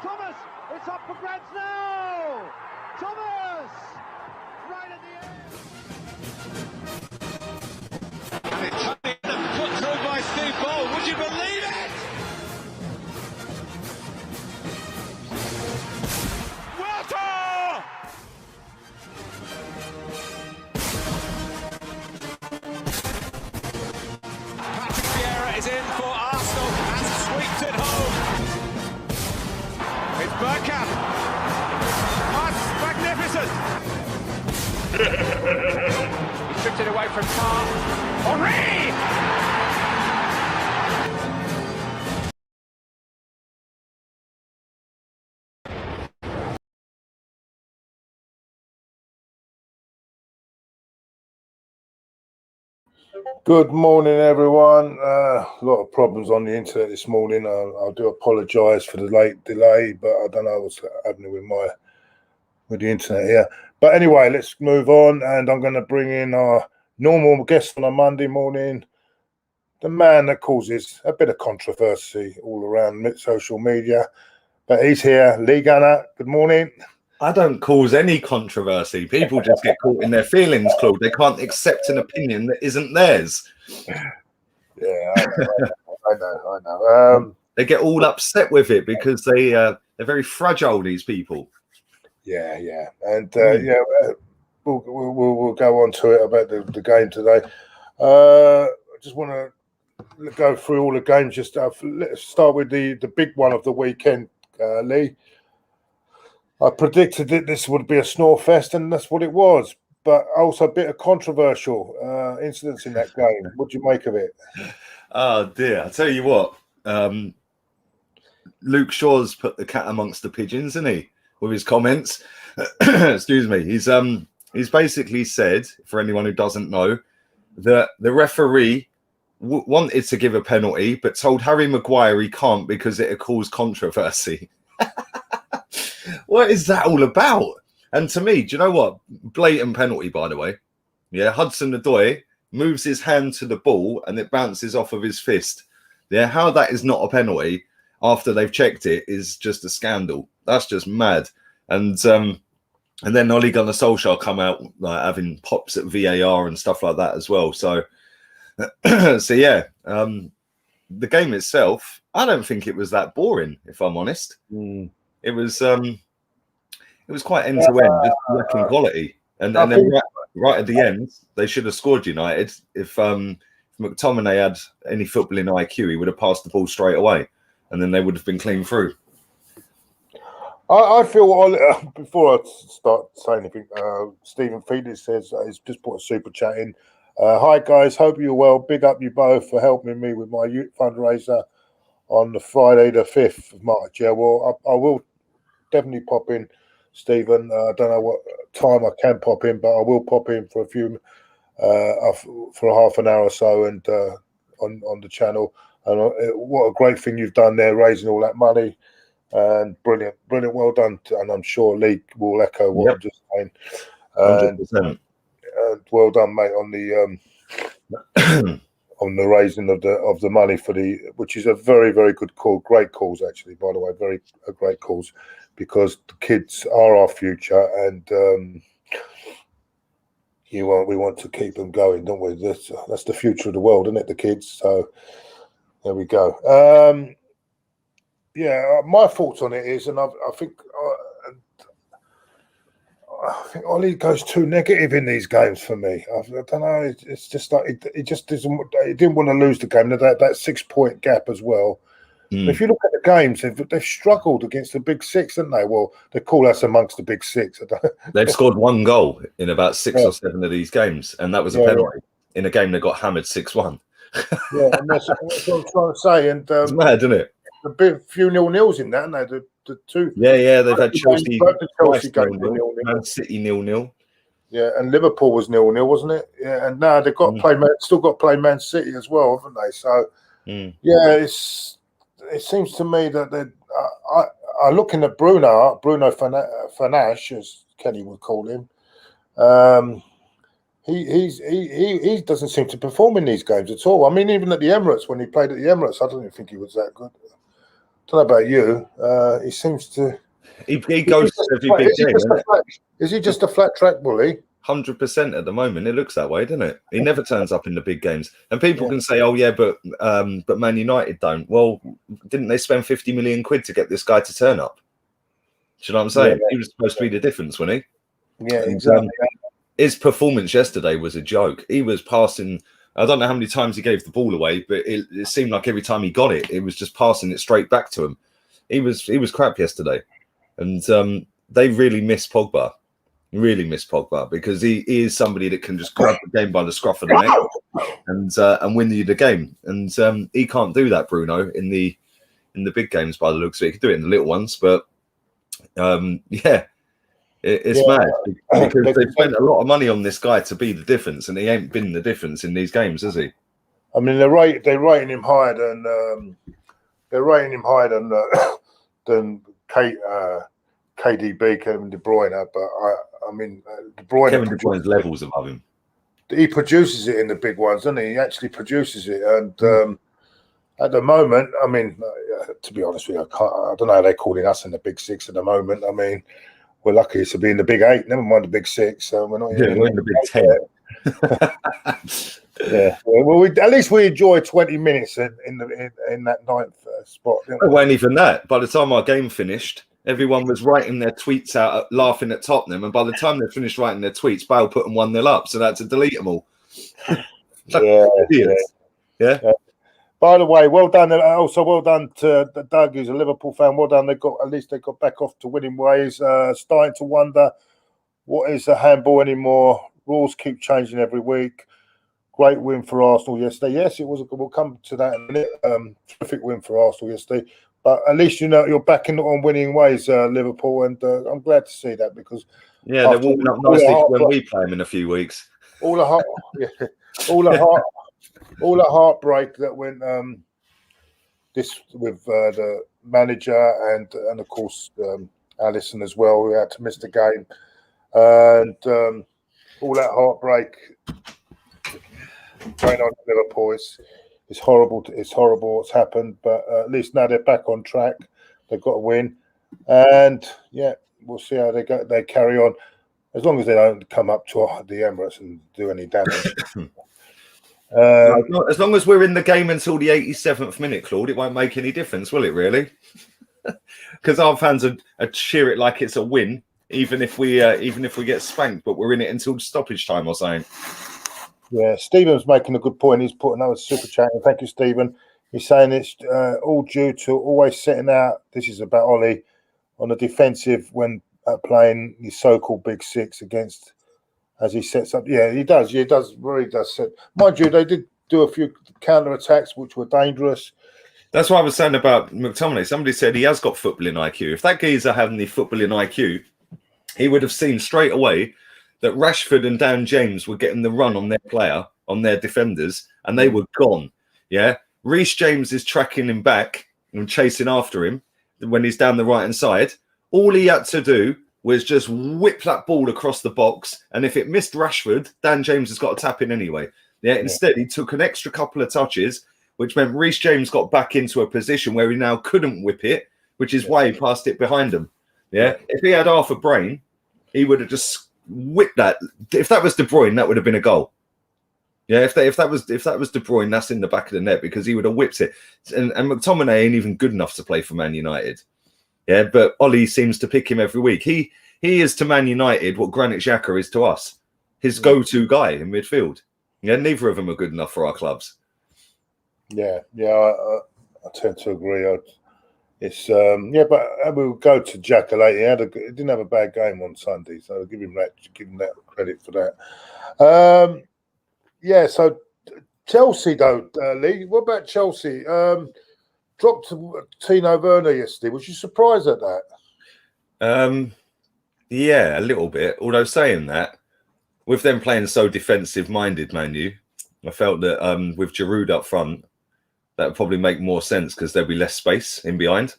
Thomas, it's up for grabs now. Thomas, right at the end. And it's put through by Steve Ball. Would you believe it? Is in for Arsenal and sweeps it home. It's Bergkamp. That's magnificent. He stripped it away from Carr. Henry! Good morning, everyone. A lot of problems on the internet this morning. I do apologise for the late delay, but I don't know what's happening with the internet here. But anyway, let's move on, and I'm going to bring in our normal guest on a Monday morning, the man that causes a bit of controversy all around social media. But he's here, Lee Gunner. Good morning. I don't cause any controversy. People just get caught in their feelings, Claude. They can't accept an opinion that isn't theirs. Yeah, I know. They get all upset with it because they're very fragile, these people. Yeah. And we'll go on to it about the game today. I just want to go through all the games. Let's start with the big one of the weekend, Lee. I predicted that this would be a snore fest, and that's what it was. But also a bit of controversial incidents in that game. What do you make of it? Oh dear! I tell you what, Luke Shaw's put the cat amongst the pigeons, isn't he? With his comments. Excuse me. He's basically said, for anyone who doesn't know, that the referee wanted to give a penalty, but told Harry Maguire he can't because it had caused controversy. What is that all about? And to me, do you know what? Blatant penalty, by the way. Yeah, Hudson-Odoi moves his hand to the ball and it bounces off of his fist. Yeah, how that is not a penalty after they've checked it is just a scandal. That's just mad. And then Ole Gunnar Solskjaer come out like having pops at VAR and stuff like that as well. So, the game itself, I don't think it was that boring, if I'm honest. It was quite end to end, just lacking quality. And then right at the end, they should have scored United. If McTominay had any footballing IQ, he would have passed the ball straight away, and then they would have been clean through. I feel before I start saying anything, Stephen Felix says he's just put a super chat in. Hi guys, hope you're well. Big up you both for helping me with my youth fundraiser on the Friday the 5th of March. Yeah, well, I will definitely pop in, Stephen. I don't know what time I can pop in, but I will pop in for for a half an hour or so, and on the channel. And what a great thing you've done there, raising all that money, and brilliant, well done. And I'm sure Lee will echo what I'm just saying. 100%. Well done, mate, on the on the raising of the money for which is a very, very good call. Great cause, actually, by the way, a great cause, because the kids are our future, and we want to keep them going, don't we? That's the future of the world, isn't it? The kids. So there we go. My thoughts on it is, and I think Ollie goes too negative in these games for me. I don't know. It's just like he just doesn't. He didn't want to lose the game. That 6-point gap as well. If you look at the games, they've struggled against the big six, haven't they? Well, they call us amongst the big six. They've scored one goal in about 6 or 7 of these games, and that was a penalty in a game that got hammered 6-1. And that's what I'm trying to say. And it's mad, isn't it? A few 0-0s in that, haven't they? The two. Yeah, they've had Chelsea game, Man City 0-0. Yeah, and Liverpool was 0-0, wasn't it? Yeah, and now they've got to play still got to play Man City as well, haven't they? So it seems to me that I looking at Bruno Fernandes, as Kenny would call him. He doesn't seem to perform in these games at all. I mean, even at the Emirates, when he played at the Emirates, I don't even think he was that good. know about you. He seems to. He goes to every big game. Is he just a flat track bully? 100% at the moment. It looks that way, doesn't it? He never turns up in the big games. And people can say, "Oh yeah, but Man United don't." Well, didn't they spend 50 million quid to get this guy to turn up? Do you know what I'm saying? He was supposed to be the difference, wasn't he? Yeah, exactly. His performance yesterday was a joke. He was passing. I don't know how many times he gave the ball away, but it seemed like every time he got it, it was just passing it straight back to him. He was crap yesterday, and they really miss Pogba. Really miss Pogba because he is somebody that can just grab the game by the scruff of the neck and win you the game. And he can't do that, Bruno, in the big games by the looks of it. He can do it in the little ones, but it's mad because they spent a lot of money on this guy to be the difference, and he ain't been the difference in these games, has he? I mean, they're rating him higher than KDB, Kevin De Bruyne, but I mean, De Bruyne. Kevin De Bruyne's levels above him. He produces it in the big ones, doesn't he? He actually produces it, and at the moment, I mean, to be honest with you, I don't know how they're calling us in the big six at the moment. I mean, we're lucky to be in the big eight. Never mind the big six. So we're not. We're in the big 10. Yeah. Well, at least we enjoyed 20 minutes in that ninth spot. It wasn't even that. By the time our game finished, everyone was writing their tweets out, laughing at Tottenham, and by the time they finished writing their tweets, Bale put them 1-0 up, so they had to delete them all. Yeah. By the way, well done. Also, well done to Doug, who's a Liverpool fan. Well done. They got back off to winning ways. Starting to wonder what is a handball anymore. Rules keep changing every week. Great win for Arsenal yesterday. Yes, it was. We'll come to that in a minute. Terrific win for Arsenal yesterday. But at least you know you're back on winning ways, Liverpool, and I'm glad to see that because they're warming up nicely for when we play them in a few weeks. All the heartbreak that went this with the manager and of course Alisson as well, who had to miss the game, and all that heartbreak going on in Liverpool. It's horrible. It's horrible what's happened, but at least now they're back on track. They've got a win, and we'll see how they carry on. As long as they don't come up to the Emirates and do any damage. As long as we're in the game until the 87th minute, Claude, it won't make any difference, will it? Really? Because our fans would cheer it like it's a win, even if we get spanked. But we're in it until stoppage time or something. Yeah, Stephen's making a good point. He's put another super chat. Thank you, Stephen. He's saying it's all due to always setting out. This is about Ollie on the defensive when playing his so-called big six against, as he sets up. Yeah, he does. Yeah, he does. Really does. Mind you, they did do a few counter attacks which were dangerous. That's what I was saying about McTominay. Somebody said he has got footballing IQ. If that geezer had any footballing IQ, he would have seen straight away that Rashford and Dan James were getting the run on their player, on their defenders, and they were gone. Yeah. Reece James is tracking him back and chasing after him when he's down the right-hand side. All he had to do was just whip that ball across the box, and if it missed Rashford, Dan James has got to tap in anyway. Yeah. Instead, he took an extra couple of touches, which meant Reece James got back into a position where he now couldn't whip it, which is why he passed it behind him. Yeah. If he had half a brain, he would have just whipped that. If that was De Bruyne, that would have been a goal. Yeah, if that was De Bruyne, that's in the back of the net because he would have whipped it. And McTominay ain't even good enough to play for Man United. Yeah, but Ollie seems to pick him every week. He is to Man United what Granit Xhaka is to us, his go-to guy in midfield. Yeah, neither of them are good enough for our clubs. Yeah, I tend to agree. But we'll go to Xhaka later. He didn't have a bad game on Sunday, so I'll give him that credit for that. So Chelsea though, Lee. What about Chelsea? Dropped Tino Werner yesterday. Was you surprised at that? Yeah, a little bit. Although saying that, with them playing so defensive-minded, Man U, I felt that with Giroud up front, that would probably make more sense because there'd be less space in behind.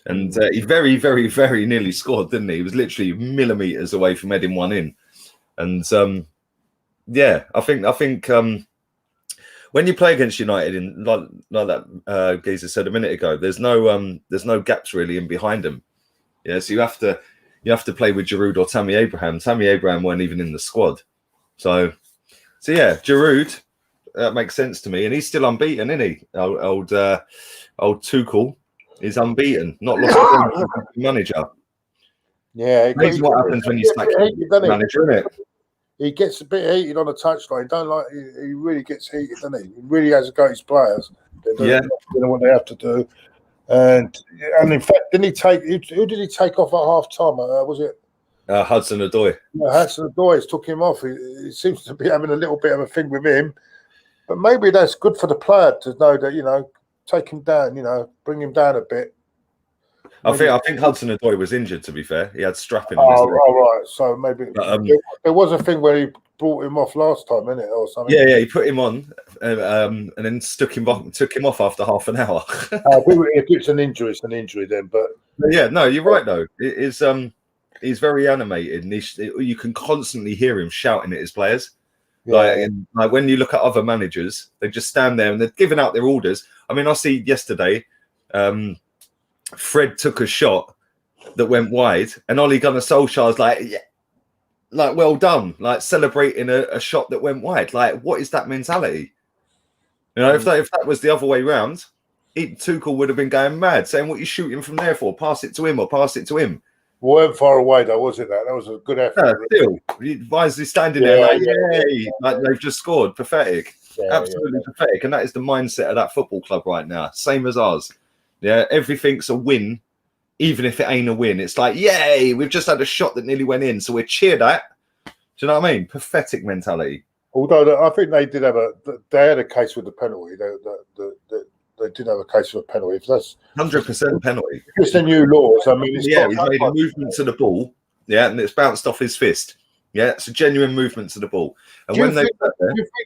And he very, very, very nearly scored, didn't he? He was literally millimetres away from heading one in. And I think when you play against United, in like that geezer said a minute ago, there's no gaps really in behind them. Yeah, so you have to play with Giroud or Tammy Abraham. Tammy Abraham weren't even in the squad, so yeah, Giroud, that makes sense to me, and he's still unbeaten, isn't he? Old Tuchel is unbeaten, not lost a manager. Yeah, Amazing what happens when you sack manager, isn't it? He gets a bit heated on the touchline. He really gets heated, doesn't he? He really has to go his players. They don't know what they have to do. And in fact, didn't he take? Who did he take off at half time? Was it Hudson-Odoi? Yeah, Hudson-Odoi took him off. He seems to be having a little bit of a thing with him. But maybe that's good for the player to know that, take him down, bring him down a bit. I think Hudson-Odoi was injured, to be fair. He had strapping on his leg. Oh, right. So maybe there was a thing where he brought him off last time, innit, or something? Yeah, he put him on and then took him off after half an hour. If it's an injury, it's an injury then. But yeah, no, you're right, though. He's very animated, and you can constantly hear him shouting at his players. Yeah. Like when you look at other managers, they just stand there and they're giving out their orders. I mean, I see yesterday, Fred took a shot that went wide, and Ole Gunnar Solskjaer's like, well done, like celebrating a shot that went wide. Like, what is that mentality? If that was the other way round, Tuchel would have been going mad, saying, "What are you shooting from there for? Pass it to him or pass it to him." Weren't far away though, was it? That was a good effort. Still, why is he standing there like they've just scored? Pathetic, absolutely pathetic. And that is the mindset of that football club right now, same as ours. Yeah, everything's a win, even if it ain't a win. It's like, yay, we've just had a shot that nearly went in, so we're cheered at. Do you know what I mean? Pathetic mentality. Although I think they did have they had a case with the penalty. They did have a case with a penalty. If that's 100% penalty. It's the new laws. I mean, he's made a movement to the ball. Yeah, and it's bounced off his fist. Yeah, it's a genuine movement to the ball. And do you think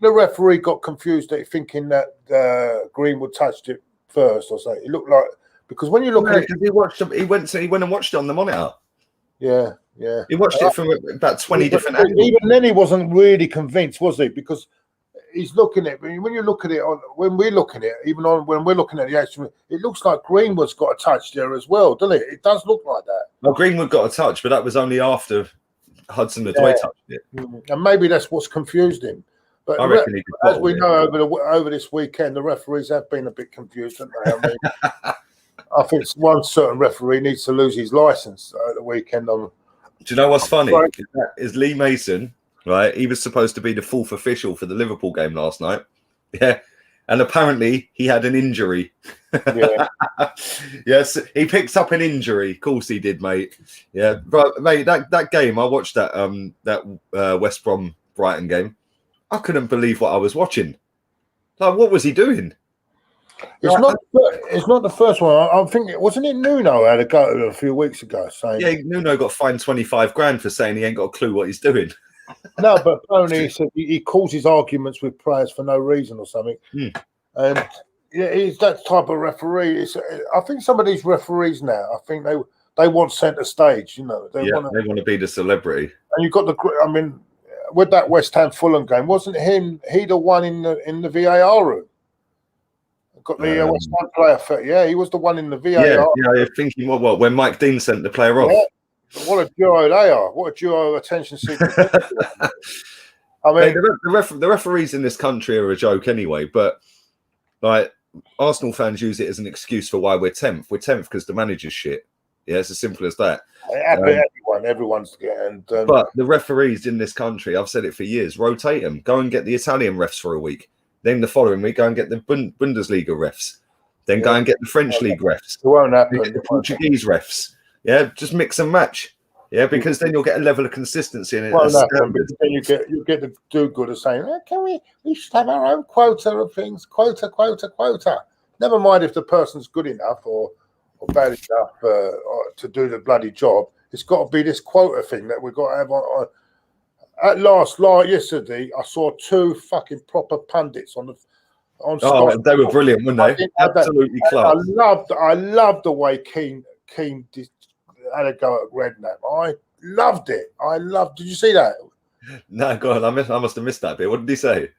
the referee got confused thinking that Greenwood touched it first or something? It looked like, because when you look at it, he went and watched it on the monitor. Yeah. He watched it from about 20 different angles. Even then, he wasn't really convinced, was he? Because he's looking at it. When you look at it, when we're looking at it, when we're looking at the action, it looks like Greenwood's got a touch there as well, doesn't it? It does look like that. Well, Greenwood got a touch, but that was only after Hudson-Odoi touched it. And maybe that's what's confused him. But I reckon as we know, over this weekend, the referees have been a bit confused, haven't they? I mean, I think one certain referee needs to lose his license at the weekend. Do you know what's funny? Is Lee Mason, right? He was supposed to be the fourth official for the Liverpool game last night. Yeah. And apparently he had an injury. Yeah. Yes, he picked up an injury. Of course he did, mate. Yeah. But mate, that game, I watched that West Brom Brighton game. I couldn't believe what I was watching. Like, what was he doing? It's not the first one. I'm thinking, wasn't it Nuno had a go a few weeks ago saying? Yeah, Nuno got fined 25 grand for saying he ain't got a clue what he's doing. No, but apparently he said he causes arguments with players for no reason or something. And yeah, he's that type of referee. I think some of these referees now, I think they want centre stage. They want to be the celebrity. And you've got with that West Ham Fulham game, wasn't he the one in the VAR room? Got the West Ham player. Yeah, he was the one in the VAR. Yeah, you're thinking what when Mike Dean sent the player off. Yeah. What a duo they are! What a duo attention seeking. I mean, the referees in this country are a joke anyway. But like Arsenal fans use it as an excuse for why we're 10th. We're 10th because the manager's shit. Yeah, it's as simple as that. Everyone's getting. But the referees in this country, I've said it for years, rotate them. Go and get the Italian refs for a week. Then the following week, go and get the Bundesliga refs. Then go and get the French League refs. It won't happen. The Portuguese refs. Yeah, just mix and match. Yeah, because then you'll get a level of consistency in it. It won't happen, because then you get the do-gooders saying, we should have our own quota of things. Quota. Never mind if the person's good enough or bad enough to do the bloody job. It's got to be this quota thing that we've got to have on. At last, yesterday, I saw two fucking proper pundits on Sky. They were brilliant, weren't they? Absolutely class. I loved the way Keane had a go at Redknapp. I loved it. Did you see that? No, go on. I must have missed that bit. What did he say?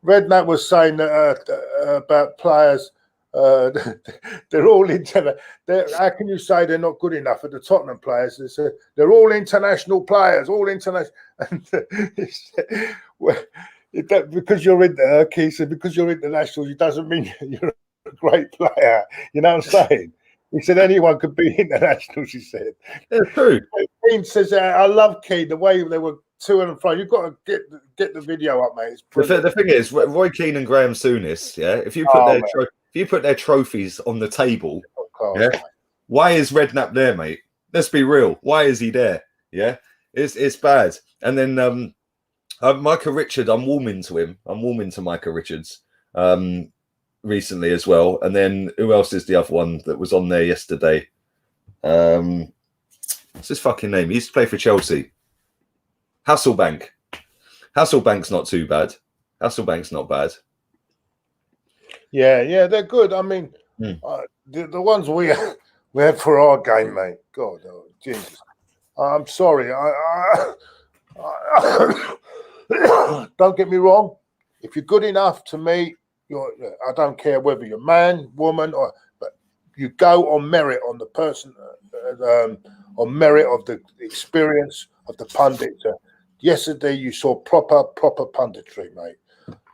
Redknapp was saying that about players. They're all how can you say they're not good enough at the Tottenham players? They're all international players, all international. Because you're in the Keith said, because you're international, it doesn't mean you're a great player. You know what I'm saying? He said anyone could be international. He said, "Yeah, true." Keane says, "I love Keane. The way they were to and fro. You've got to get the video up, mate. It's the thing is, Roy Keane and Graham Souness, yeah. If you put their trophies on the table, yeah. Why is Redknapp there, mate? Let's be real. Why is he there? Yeah, it's bad. And then Micah Richard, I'm warming to him. I'm warming to Micah Richards recently as well. And then who else is the other one that was on there yesterday? What's his fucking name? He used to play for Chelsea. Hasselbank. Hasselbank's not too bad. Hasselbank's not bad. Yeah, they're good. I mean, the ones we had for our game, mate. God, Jesus. I'm sorry. Don't get me wrong. If you're good enough to me, I don't care whether you're man, woman, but you go on merit on the person, on merit of the experience of the pundit. Yesterday, you saw proper punditry, mate.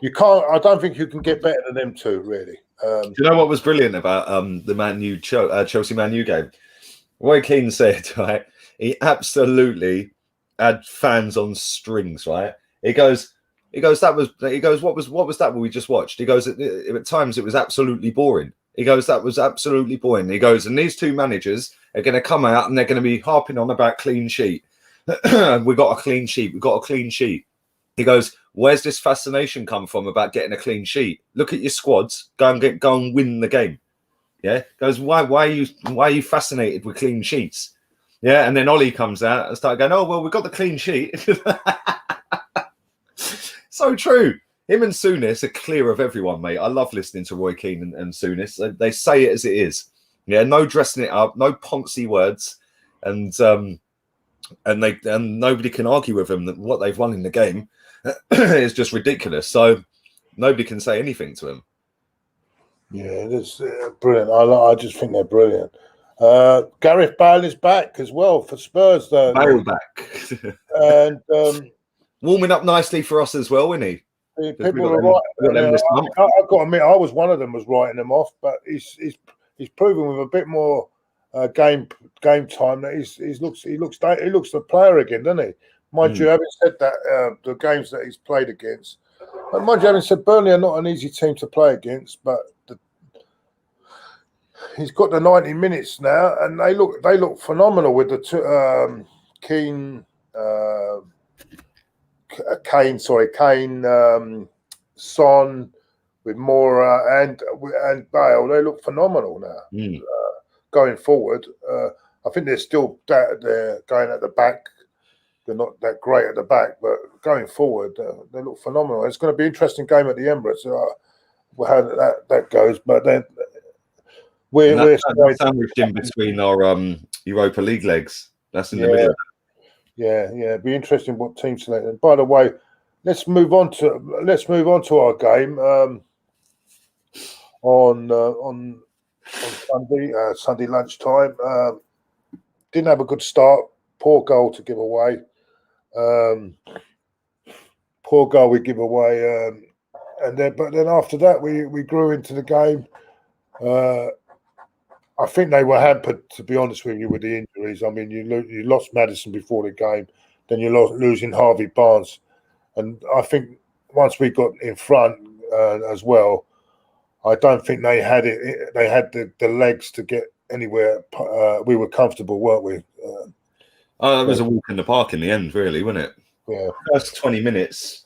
You can't. I don't think you can get better than them two, really. Do you know what was brilliant about the Man U Chelsea Man U game? Roy Keane said, right, he absolutely had fans on strings, right? He goes, what was that we just watched? He goes, at times it was absolutely boring. He goes, that was absolutely boring. He goes, and these two managers are going to come out and they're going to be harping on about clean sheet. We got a clean sheet. We got a clean sheet. He goes, where's this fascination come from about getting a clean sheet? Look at your squads. Go and win the game. Yeah. He goes, why are you fascinated with clean sheets? Yeah. And then Ollie comes out and started going, oh well, we got the clean sheet. So true. Him and Souness are clear of everyone, mate. I love listening to Roy Keane and Souness. They say it as it is. Yeah. No dressing it up. No poncy words. And nobody can argue with them that what they've won in the game is just ridiculous. So nobody can say anything to them. Yeah, it's brilliant. I just think they're brilliant. Gareth Bale is back as well for Spurs, though. Bale back. And warming up nicely for us as well, isn't he? People are right. I've got to admit, I was one of them was writing them off, but he's proven with a bit more game time that he looks the player again, doesn't he? Mind you, having said that, the games that he's played against, and mind you, having said Burnley are not an easy team to play against, but he's got the 90 minutes now, and they look phenomenal with the Kane, Son, with Moura and Bale. They look phenomenal now. Going forward, I think they're still they're going at the back. They're not that great at the back, but going forward, they look phenomenal. It's going to be an interesting game at the Emirates. How that goes, but then we're sandwiched in between our Europa League legs. That's in the middle. Yeah, it'd be interesting what team select. And by the way, let's move on to our game on Sunday lunchtime. Didn't have a good start. Poor goal to give away. Poor goal we give away. But then after that, we grew into the game. I think they were hampered, to be honest with you, with the injuries. I mean, you lost Maddison before the game, then you're losing Harvey Barnes, and I think once we got in front as well, I don't think they had it. They had the legs to get anywhere. We were comfortable, weren't we? It was a walk in the park in the end, really, wasn't it? Yeah. First 20 minutes,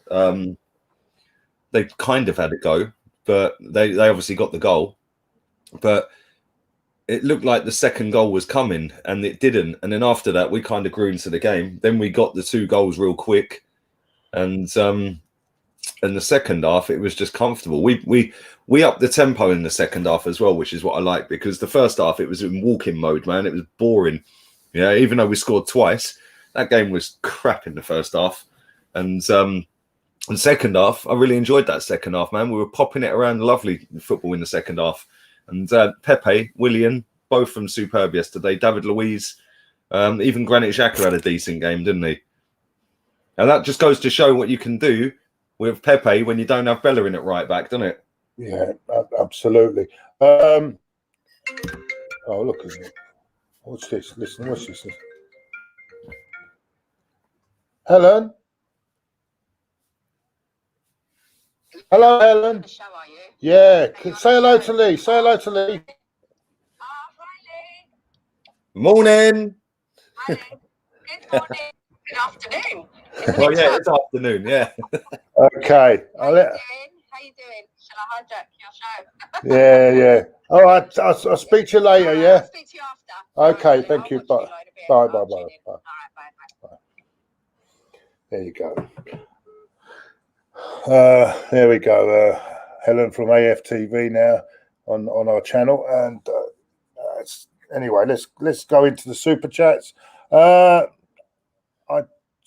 they kind of had it go, but they obviously got the goal. But it looked like the second goal was coming, and it didn't. And then after that, we kind of grew into the game. Then we got the two goals real quick, and in the second half, it was just comfortable. We upped the tempo in the second half as well, which is what I like, because the first half it was in walking mode, man. It was boring. Yeah, even though we scored twice, that game was crap in the first half, and And second half, I really enjoyed that second half, man. We were popping it around, lovely football in the second half. And Pepe, Willian, both from superb yesterday. David Luiz, even Granit Xhaka had a decent game, didn't he? And that just goes to show what you can do with Pepe when you don't have Bellerin at right back, doesn't it? Yeah, absolutely. Oh, look at it. What's this? Listen, what's this? Helen? Hello, Helen. How are you? Yeah, say hello to Lee. Say hello to Lee. Hi, Morning. Lee. Good morning. Good afternoon. Well, yeah, it's afternoon, yeah. Okay. How you doing? Shall I hijack your show? Yeah. All right, I'll speak to you later, yeah? I'll speak to you after. Okay, thank you. Bye. Bye. All right, bye. There you go. There we go. Helen from AFTV now on our channel. And anyway, let's go into the super chats.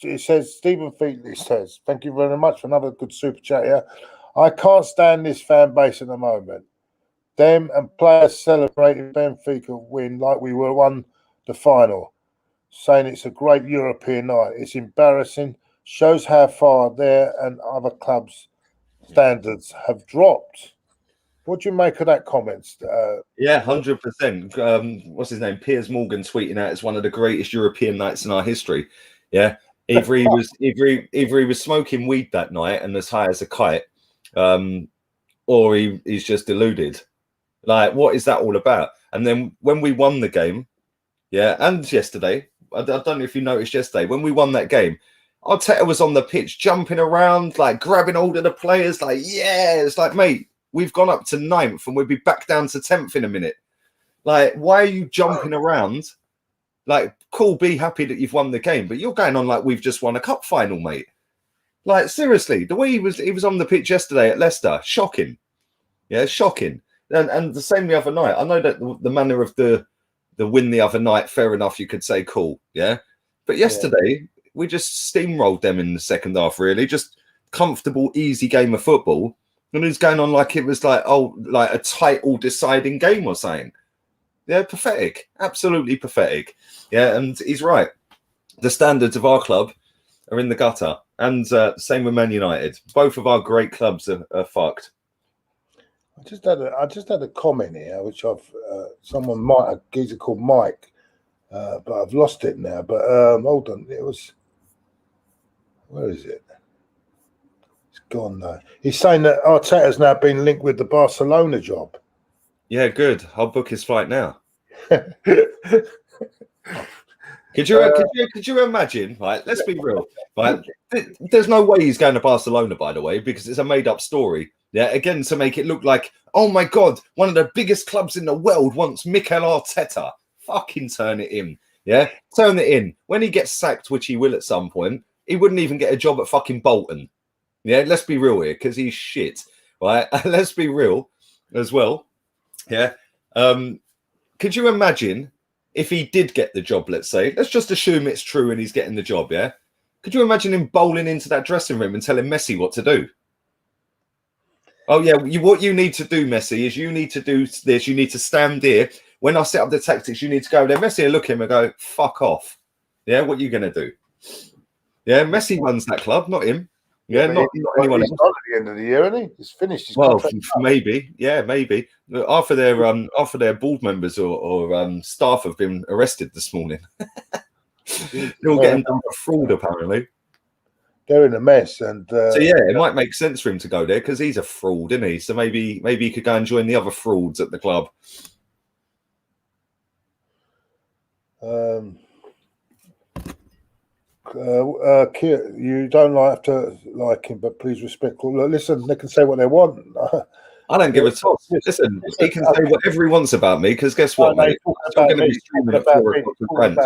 It says, Stephen Featley says, thank you very much for another good super chat here. I can't stand this fan base at the moment. Them and players celebrating Benfica win like we won the final, saying it's a great European night. It's embarrassing. Shows how far their and other clubs' standards have dropped. What do you make of that comment? Yeah, 100%. What's his name? Piers Morgan tweeting out it's one of the greatest European nights in our history. Yeah. Either he was smoking weed that night and as high as a kite, or he's just deluded. Like, what is that all about? And then when we won the game, yeah, and yesterday, I don't know if you noticed yesterday, when we won that game, Arteta was on the pitch jumping around, like grabbing hold of the players, like, yeah, it's like, mate, we've gone up to 9th and we'll be back down to 10th in a minute. Like, why are you jumping around? Like, cool, be happy that you've won the game, but you're going on like we've just won a cup final, mate. Like, seriously, the way he was on the pitch yesterday at Leicester, shocking. Yeah, shocking. And the same the other night. I know that the manner of the win the other night, fair enough, you could say cool, yeah. But yesterday, we just steamrolled them in the second half, really. Just comfortable, easy game of football. And he's going on like it was like, oh, like a title deciding game or something. Yeah, pathetic. Absolutely pathetic. Yeah, and he's right. The standards of our club are in the gutter. And same with Man United. Both of our great clubs are fucked. I just had a comment here, which someone might, a geezer called Mike, but I've lost it now. But hold on, it was, where is it? It's gone now. He's saying that Arteta's now been linked with the Barcelona job. Yeah, good. I'll book his flight now. Could you imagine? Right, let's be real. Right, there's no way he's going to Barcelona, by the way, because it's a made-up story. Yeah, again, to make it look like, oh my God, one of the biggest clubs in the world wants Mikel Arteta. Fucking turn it in. Yeah, turn it in. When he gets sacked, which he will at some point, he wouldn't even get a job at fucking Bolton. Yeah, let's be real here, because he's shit. Right, let's be real as well. Yeah. Could you imagine if he did get the job, let's say, let's just assume it's true and he's getting the job, yeah? Could you imagine him bowling into that dressing room and telling Messi what to do? Oh, yeah, what you need to do, Messi, is you need to do this. You need to stand here. When I set up the tactics, you need to go there. Messi will look at him and go, fuck off. Yeah, what are you going to do? Yeah, Messi runs that club, not him. Yeah, not anyone else. He's not at the end of the year, isn't he? He's finished his contract. Maybe. Yeah, maybe. After their board members or staff have been arrested this morning. They're all getting done for fraud, apparently. They're in a mess. And so, yeah, it might make sense for him to go there because he's a fraud, isn't he? So maybe he could go and join the other frauds at the club. You don't have to like him, but please respect. Listen, they can say what they want. I don't give a toss. Listen, he can say whatever he wants about me because guess what, mate? I'm going to be streaming at 4 o'clock.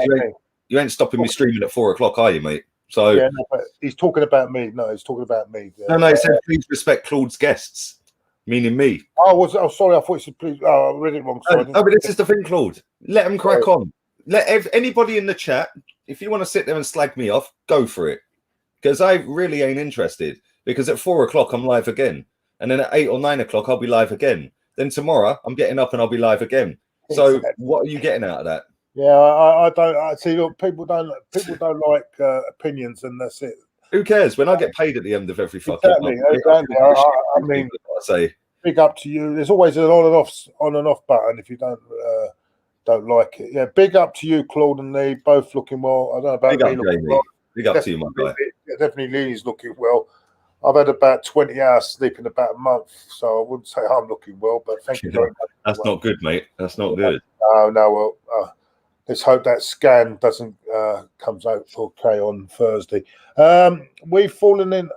You ain't stopping me streaming at 4 o'clock, are you, mate? So yeah, no, but he's talking about me. No, he's talking about me. No, he said please respect Claude's guests, meaning me. Oh, sorry. I thought he said please. Oh, I read it wrong. Sorry, no, but this is the thing, Claude. Let him crack on. Let anybody in the chat, if you want to sit there and slag me off, go for it. Because I really ain't interested. because at 4 o'clock I'm live again, and then at 8 or 9 o'clock I'll be live again. Then tomorrow I'm getting up and I'll be live again. So what are you getting out of that? Yeah, I don't. I see. Look, people don't like opinions, and that's it. Who cares? When I get paid at the end of every fucking Exactly. I mean, I say, big up to you. There's always an on and off button if you don't like it. Yeah, big up to you, Claude and Lee, both looking well. I don't know about big up, Lee looking Jamie. well. Big up to you, my guy. Definitely Lee's looking well. I've had about 20 hours sleep in about a month, so I wouldn't say I'm looking well, but thank you very much. That's not good, mate. That's not good. No, well, let's hope that scan doesn't comes out okay on Thursday. We've fallen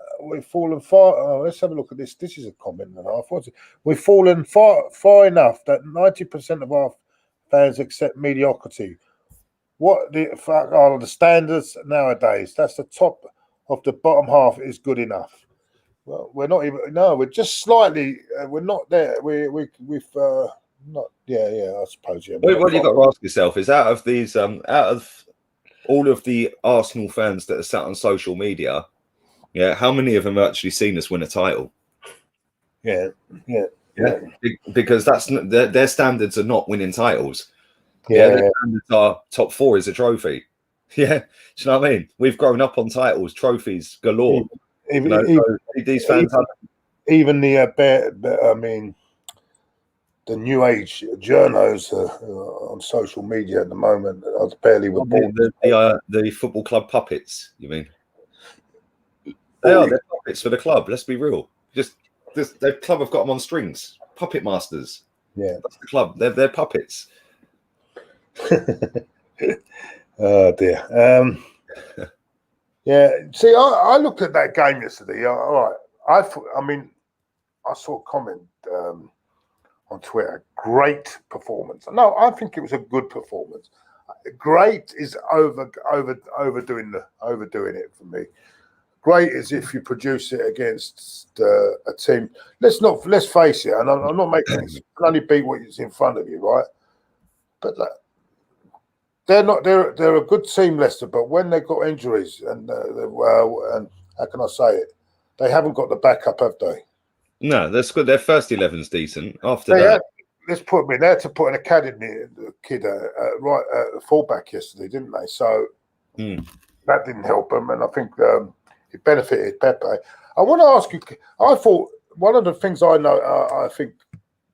far. Oh, let's have a look at this. This is a comment and a half. What's it? We've fallen far enough that 90% of our fans accept mediocrity. What the fuck are the standards nowadays? That's the top of the bottom half is good enough. Well, we're not even. No, we're just slightly. We're not there. We've not. Yeah. I suppose. Yeah. What you got to ask yourself is out of all of the Arsenal fans that are sat on social media, how many of them have actually seen us win a title? Yeah. Because that's their standards are not winning titles. Their standards are top 4 is a trophy. Yeah, do you know what I mean? We've grown up on titles, trophies galore. These fans even the the new age journos on social media at the moment are barely the football club puppets. You mean they're puppets for the club? Let's be real. The club have got them on strings. Puppet masters. Yeah, that's the club. They're puppets. Oh dear. Yeah. See, I looked at that game yesterday. All right. I saw a comment on Twitter. Great performance. No, I think it was a good performance. Great is overdoing it for me. Great is if you produce it against a team. Let's face it. And I'm not making it. You can only beat what is in front of you, right? But they're a good team, Leicester, but when they've got injuries and how can I say it? They haven't got the backup, have they? No, that's good. Their first 11's decent. After that, let's put them in there to put an academy kid fullback yesterday, didn't they? So that didn't help them, and I think it benefited Pepe. I want to ask you. I thought one of the things I know, I think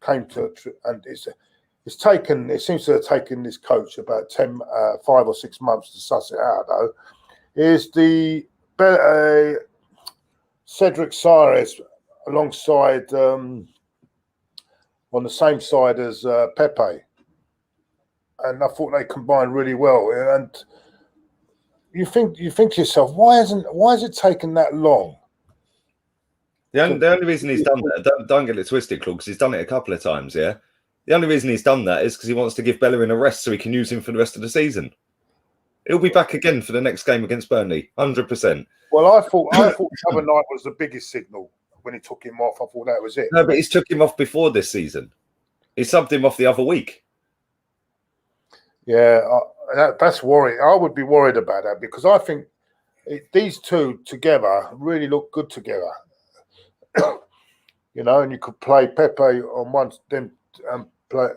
came to, and it seems to have taken this coach about 5 or 6 months to suss it out, though, is the Cedric Soares alongside on the same side as Pepe. And I thought they combined really well. And you think to yourself, why has it taken that long? The only reason he's done that, don't get it twisted, Claude, because he's done it a couple of times, yeah? The only reason he's done that is because he wants to give bellerin a rest so he can use him for the rest of the season. He'll be back again for the next game against Burnley, 100%. Well, I thought the other night was the biggest signal when he took him off. I thought that was it. No, but he's took him off before this season. He subbed him off the other week. Yeah, that's worrying. I would be worried about that because I think these two together really look good together. And you could play Pepe on one, then play.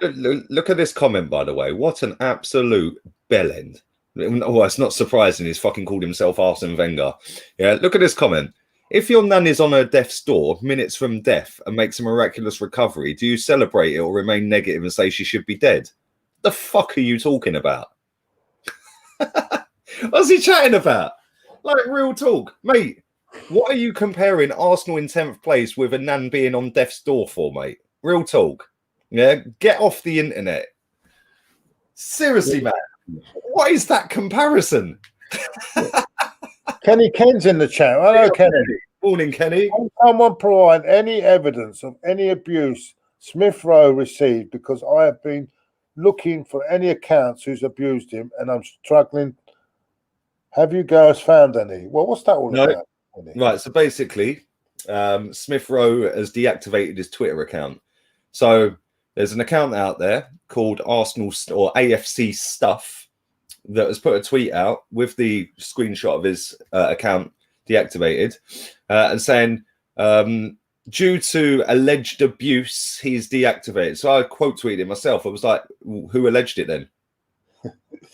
Look at this comment, by the way. What an absolute bellend. Well, it's not surprising he's fucking called himself Arsene Wenger. Yeah, look at this comment. If your nan is on her death's door, minutes from death, and makes a miraculous recovery, do you celebrate it or remain negative and say she should be dead? The fuck are you talking about? What's he chatting about? Like, real talk. Mate, what are you comparing Arsenal in 10th place with a nan being on death's door for, mate? Real talk. Yeah, get off the internet. Seriously, man. What is that comparison? Kenny Ken's in the chat. Hello, Kenny. Morning, Kenny. Can someone provide any evidence of any abuse Smith Rowe received? Because I have been looking for any accounts who's abused him and I'm struggling. Have you guys found any? Well, what's that all about? Right, so basically, Smith Rowe has deactivated his Twitter account. So there's an account out there called Arsenal or AFC Stuff that has put a tweet out with the screenshot of his account deactivated, and saying due to alleged abuse, he's deactivated. So I quote tweeted myself. I was like, who alleged it then?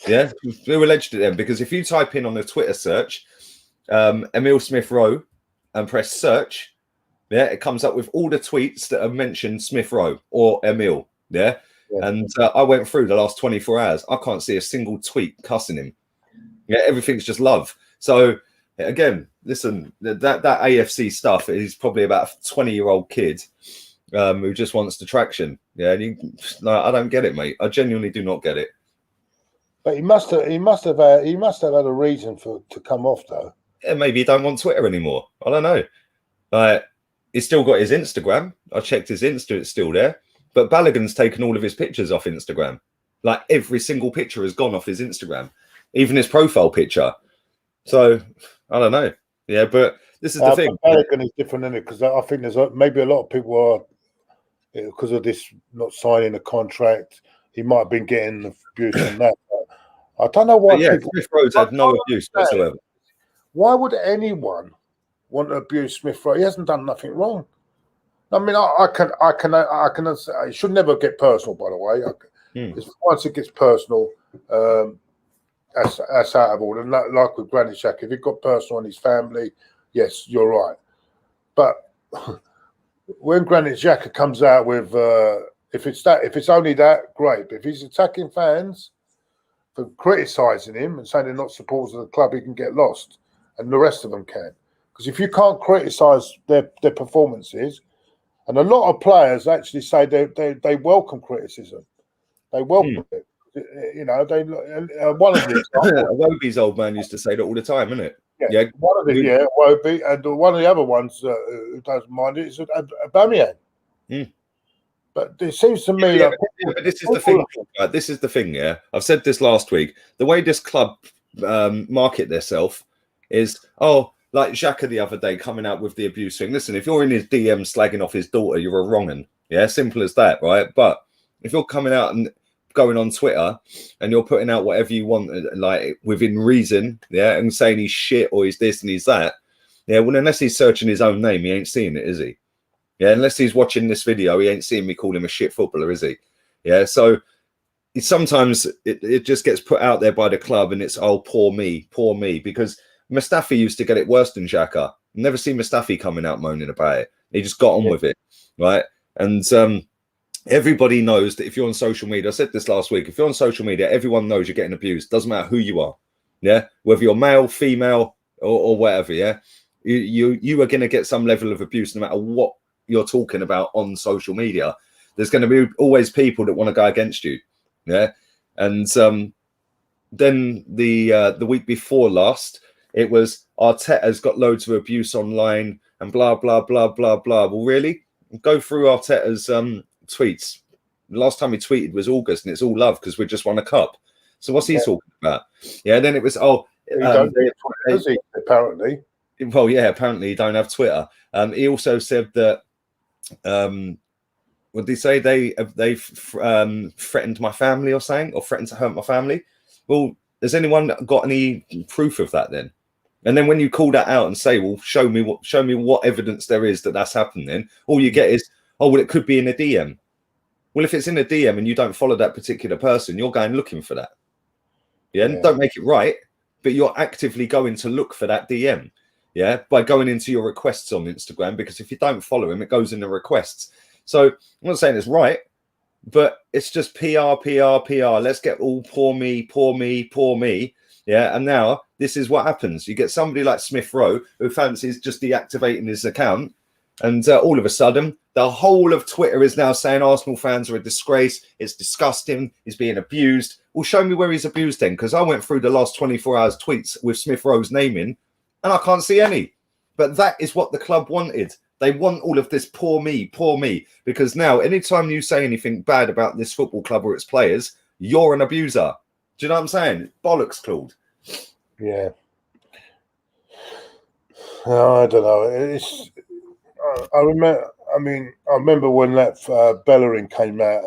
Yeah, who alleged it then? Because if you type in on a Twitter search, Emil Smith Rowe, and press search, yeah, it comes up with all the tweets that have mentioned Smith Rowe or Emil. Yeah. And I went through the last 24 hours. I can't see a single tweet cussing him. Yeah, everything's just love. So again, listen, that AFC stuff is probably about a 20-year-old kid who just wants the traction. Yeah, and I don't get it, mate. I genuinely do not get it. But he must have had a reason to come off, though. Yeah, maybe he don't want Twitter anymore. I don't know. He's still got his Instagram. I checked his Insta; it's still there. But Balogun's taken all of his pictures off Instagram. Like every single picture has gone off his Instagram, even his profile picture. So I don't know. Yeah, but this is the thing. Balogun is different, isn't it? Because I think there's maybe a lot of people are, because of this not signing a contract, he might have been getting abuse from that. But I don't know why. Yeah, Smith Rowe's had no abuse whatsoever. Why would anyone want to abuse Smith Rowe? He hasn't done nothing wrong. I mean, I can. It should never get personal, by the way. Once it gets personal, that's out of order. And like with Granit Xhaka, if it got personal on his family, yes, you're right. But when Granit Xhaka comes out with, if it's only that, great. But if he's attacking fans for criticising him and saying they're not supporters of the club, he can get lost, and the rest of them can. Because if you can't criticise their performances. And a lot of players actually say they welcome criticism. They welcome it. You know, one of the Wobie's old man used to say that all the time, isn't it? Yeah. One of the Wobie, and one of the other ones who doesn't mind it is aubameyang. But it seems to me but this is the thing. Right? This is the thing. Yeah, I've said this last week. The way this club market themselves is like Xhaka the other day coming out with the abuse thing. Listen, if you're in his DM slagging off his daughter, you're a wrong'un. Yeah, simple as that, right? But if you're coming out and going on Twitter and you're putting out whatever you want, like within reason, yeah, and saying he's shit or he's this and he's that, yeah, well, unless he's searching his own name, he ain't seeing it, is he? Yeah, unless he's watching this video, he ain't seeing me call him a shit footballer, is he? Yeah, so sometimes it just gets put out there by the club and it's, poor me, because Mustafi used to get it worse than Xhaka. Never seen Mustafi coming out moaning about it. He just got on with it, right? And everybody knows that if you're on social media, I said this last week, if you're on social media, everyone knows you're getting abused. Doesn't matter who you are, yeah? Whether you're male, female, or whatever, yeah? You are going to get some level of abuse no matter what you're talking about on social media. There's going to be always people that want to go against you, yeah? And then the week before last, it was Arteta's got loads of abuse online and blah, blah, blah, blah, blah. Well, really? Go through Arteta's tweets. The last time he tweeted was August, and it's all love because we just won a cup. So what's he talking about? Yeah, then it was, he don't Twitter, does he, apparently? Well, yeah, apparently he don't have Twitter. He also said that, what did he say? They've threatened my family or something, or threatened to hurt my family. Well, has anyone got any proof of that then? And then when you call that out and say, well, show me what evidence there is that that's happened, then all you get is, well, it could be in a DM. Well, if it's in a DM and you don't follow that particular person, you're going looking for that. Yeah, and don't make it right, but you're actively going to look for that DM. Yeah, by going into your requests on Instagram, because if you don't follow him, it goes in the requests. So I'm not saying it's right, but it's just PR. Let's get all poor me. Yeah, and now this is what happens. You get somebody like Smith Rowe who fancies just deactivating his account, and all of a sudden, the whole of Twitter is now saying Arsenal fans are a disgrace. It's disgusting. He's being abused. Well, show me where he's abused then, because I went through the last 24 hours tweets with Smith Rowe's name in, and I can't see any. But that is what the club wanted. They want all of this poor me, because now anytime you say anything bad about this football club or its players, you're an abuser. Do you know what I'm saying? Bollocks, Claude. Yeah. I don't know. I remember when that Bellerin came out.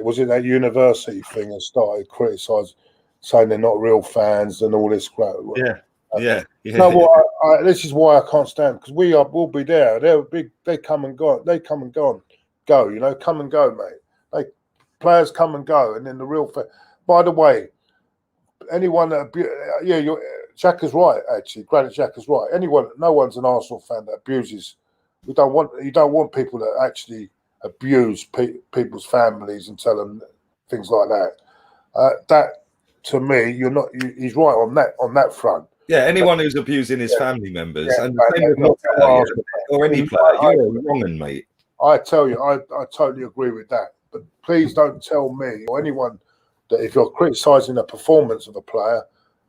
Was it that university thing and started criticising, saying they're not real fans and all this crap. Yeah. Yeah. No, what this is why I can't stand, because we'll be there. They're big. They come and go. They come and go. You know, come and go, mate. Players come and go, and then the real. By the way, anyone that Xhaka's right. Actually, Granit Xhaka's right. No one's an Arsenal fan that abuses. You don't want people that actually abuse people's families and tell them things like that. That to me, he's right on that front. Yeah, anyone who's abusing his family members and or any player, you're wrong, mate. I tell you, I totally agree with that. But please don't tell me or anyone that if you're criticising the performance of a player,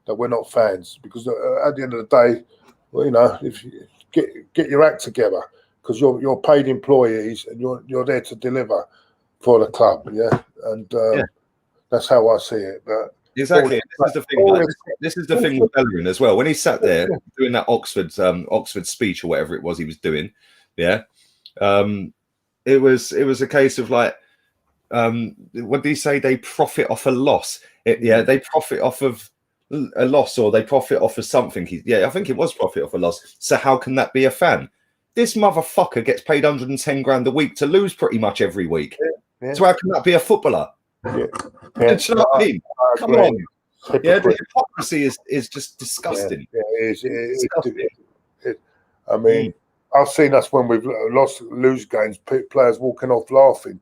that we're not fans. Because at the end of the day, well, you know, if you get your act together, because you're paid employees and you're there to deliver for the club, and that's how I see it. But exactly, this is the thing with Bellerin as well. When he sat there doing that Oxford speech or whatever it was he was doing, it was a case of like, what did he say? They profit off a loss. They profit off of a loss, or they profit off of something. I think it was profit off a loss. So how can that be a fan? This motherfucker gets paid 110 grand a week to lose pretty much every week. So how can that be a footballer? Do you know what I mean? Come on. The hypocrisy is just disgusting. I mean, I've seen us when we've lose games, players walking off laughing.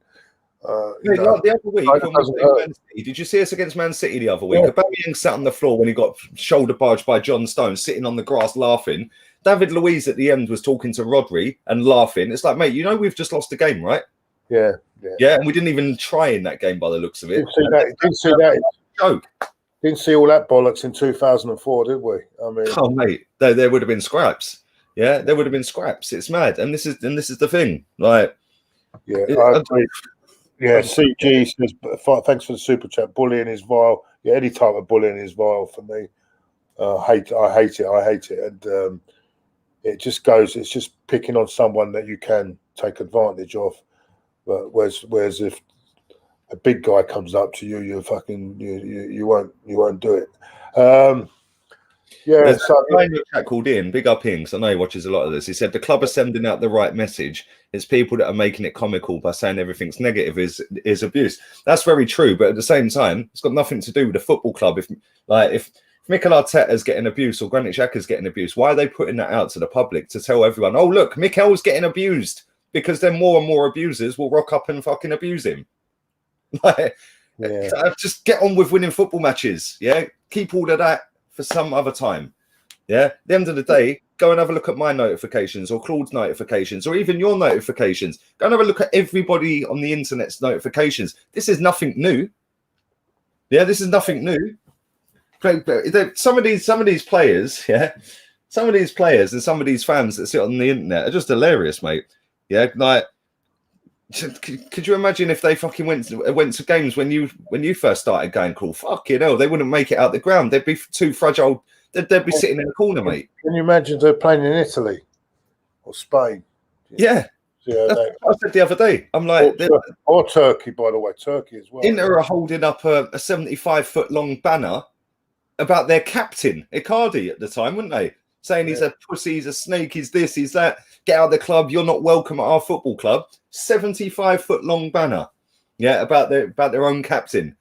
The other week, when we played Man City, did you see us against Man City the other week? Aubameyang sat on the floor when he got shoulder barged by John Stones, sitting on the grass laughing. David Luiz at the end was talking to Rodri and laughing. It's like, mate, you know we've just lost a game, right? Yeah, and we didn't even try in that game by the looks of it. Didn't see that. Joke. Didn't see all that bollocks in 2004, did we? I mean, oh mate, there would have been scraps. Yeah, there would have been scraps. It's mad, and this is the thing. Like, I agree. Yeah, CG says, thanks for the super chat. Bullying is vile. Yeah, any type of bullying is vile for me. I hate it, and it just goes. It's just picking on someone that you can take advantage of. But whereas if a big guy comes up to you, you won't do it. There's a guy in the chat called Ian, big up Ian, because I know he watches a lot of this. He said the club are sending out the right message. It's people that are making it comical by saying everything's negative is abuse. That's very true, but at the same time, it's got nothing to do with the football club. If Mikel Arteta's getting abused or Granit Xhaka's getting abused, why are they putting that out to the public to tell everyone, oh look, Mikel's getting abused? Because then more and more abusers will rock up and fucking abuse him. Just get on with winning football matches. Yeah, keep all of that for some other time. Yeah, at the end of the day, go and have a look at my notifications or Claude's notifications or even your notifications. Go and have a look at everybody on the internet's notifications. This is nothing new. Yeah, this is nothing new. Some of these players, some of these players and some of these fans that sit on the internet are just hilarious, mate. Yeah, like, could you imagine if they fucking went to games when you first started going, cool, fucking hell, they wouldn't make it out the ground. They'd be too fragile. They'd be sitting in the corner, mate. Can you imagine they're playing in Italy or Spain? Yeah. I said the other day, I'm like, or Turkey, by the way, Turkey as well. Inter are holding up a 75-foot long banner about their captain, Icardi, at the time, wouldn't they? Saying he's a pussy, he's a snake, he's this, he's that. Get out of the club. You're not welcome at our football club. 75-foot long banner. Yeah, about their own captain.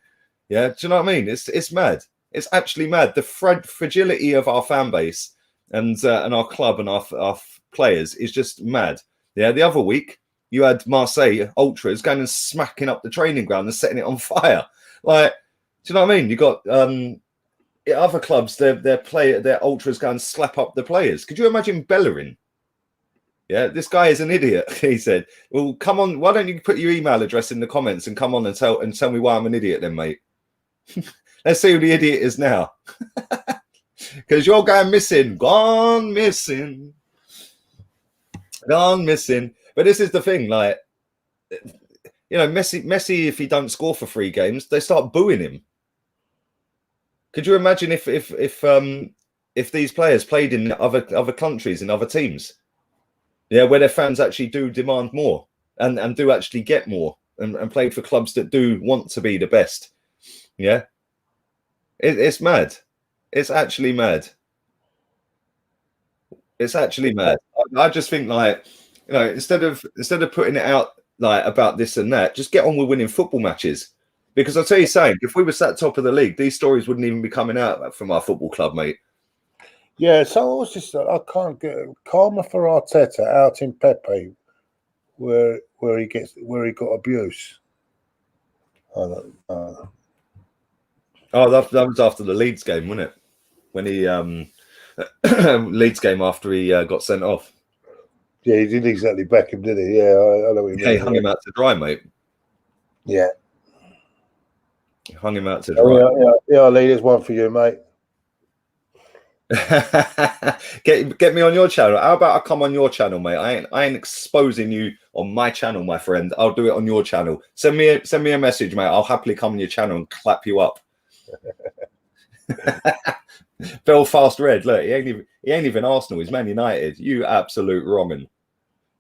Yeah, do you know what I mean? It's mad. It's actually mad. The fragility of our fan base and our club and our players is just mad. Yeah, the other week you had Marseille ultras going and smacking up the training ground and setting it on fire. Like, do you know what I mean? You got other clubs, their ultras go and slap up the players. Could you imagine Bellerin? Yeah, this guy is an idiot. He said, "Well, come on, why don't you put your email address in the comments and come on and tell me why I'm an idiot, then, mate." Let's see who the idiot is now. Because you're going missing, gone missing. But this is the thing, like, you know, Messi, if he don't score for 3 games, they start booing him. Could you imagine if these players played in other countries and other teams? Yeah, where their fans actually do demand more and do actually get more and play for clubs that do want to be the best. Yeah, it's mad. It's actually mad. It's actually mad. I just think, like, you know, instead of putting it out like about this and that, just get on with winning football matches. Because I'll tell you something, if we were sat top of the league, these stories wouldn't even be coming out from our football club, mate. Yeah, so what's this? I can't get karma for Arteta out in Pepe, where he got abuse. I don't know. Oh, that was after the Leeds game, wasn't it? When he Leeds game after he got sent off. Yeah, he didn't exactly back him, did he? Yeah, I know what you mean. He hung him out to dry, mate. Yeah. He hung him out to dry. Yeah, Lee, there's one for you, mate. Get me on your channel. How about I come on your channel, mate? I ain't exposing you on my channel, my friend. I'll do it on your channel. Send me a message, mate. I'll happily come on your channel and clap you up. Belfast Red, look, he ain't even Arsenal. He's Man United. You absolute wrong'un.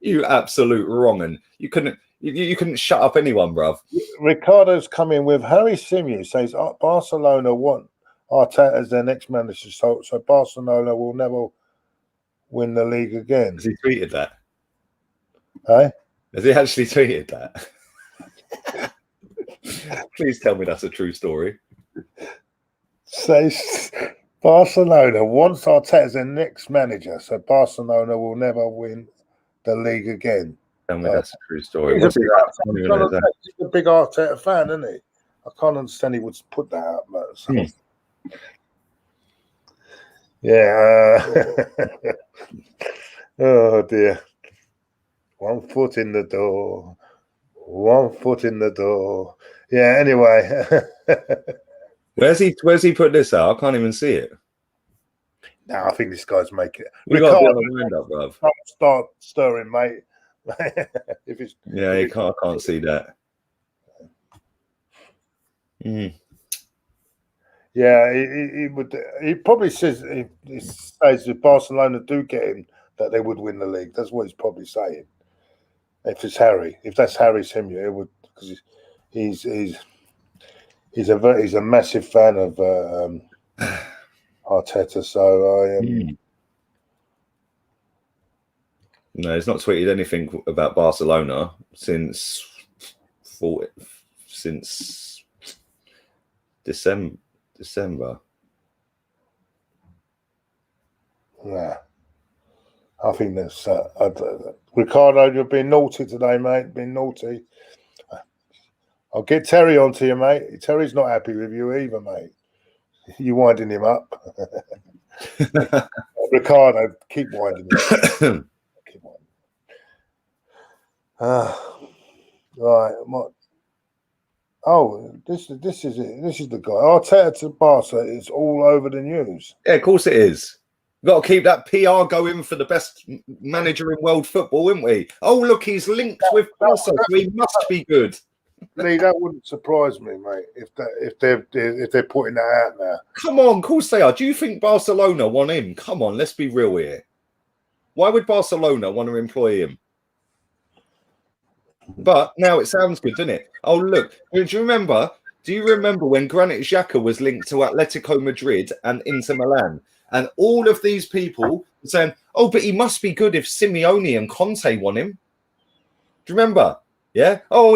You absolute wrong'un. You couldn't shut up anyone, bruv. Ricardo's coming with Harry Simeon says Barcelona want Arteta as their next manager, so Barcelona will never win the league again. Has he tweeted that? Hey? Has he actually tweeted that? Please tell me that's a true story. Says Barcelona wants Arteta as their next manager, so Barcelona will never win the league again. Tell me that's a true story. He's a big Arteta fan, isn't he? I can't understand he would put that up, but so. Yeah. Oh dear. 1 foot in the door. 1 foot in the door. Yeah. Anyway. Where's he put this out? I can't even see it. No, I think this guy's making it. We got to be on the wind up, bruv. Start stirring, mate. If it's I can't see that. Yeah, he would. He probably says if Barcelona do get him, that they would win the league. That's what he's probably saying. If it's Harry, if that's Harry Simeon, it would, because he's a massive fan of Arteta. So no, he's not tweeted anything about Barcelona since December. Yeah, I think that's Ricardo. You're being naughty today, mate. Being naughty. I'll get Terry onto you, mate. Terry's not happy with you either, mate. You winding him up, Ricardo. Keep winding him. Keep winding. Right. Oh, this is it. This is the guy. Arteta to Barca is all over the news. Yeah, of course it is. We've got to keep that PR going for the best manager in world football, haven't we? Oh, look, he's linked with Barca, so he must be good. Lee, that wouldn't surprise me, mate. If they're putting that out now. Come on, of course they are. Do you think Barcelona want him? Come on, let's be real here. Why would Barcelona want to employ him? But now it sounds good, doesn't it? Oh, look. Do you remember when Granit Xhaka was linked to Atletico Madrid and Inter Milan? And all of these people were saying, oh, but he must be good if Simeone and Conte want him. Do you remember? Yeah? Oh,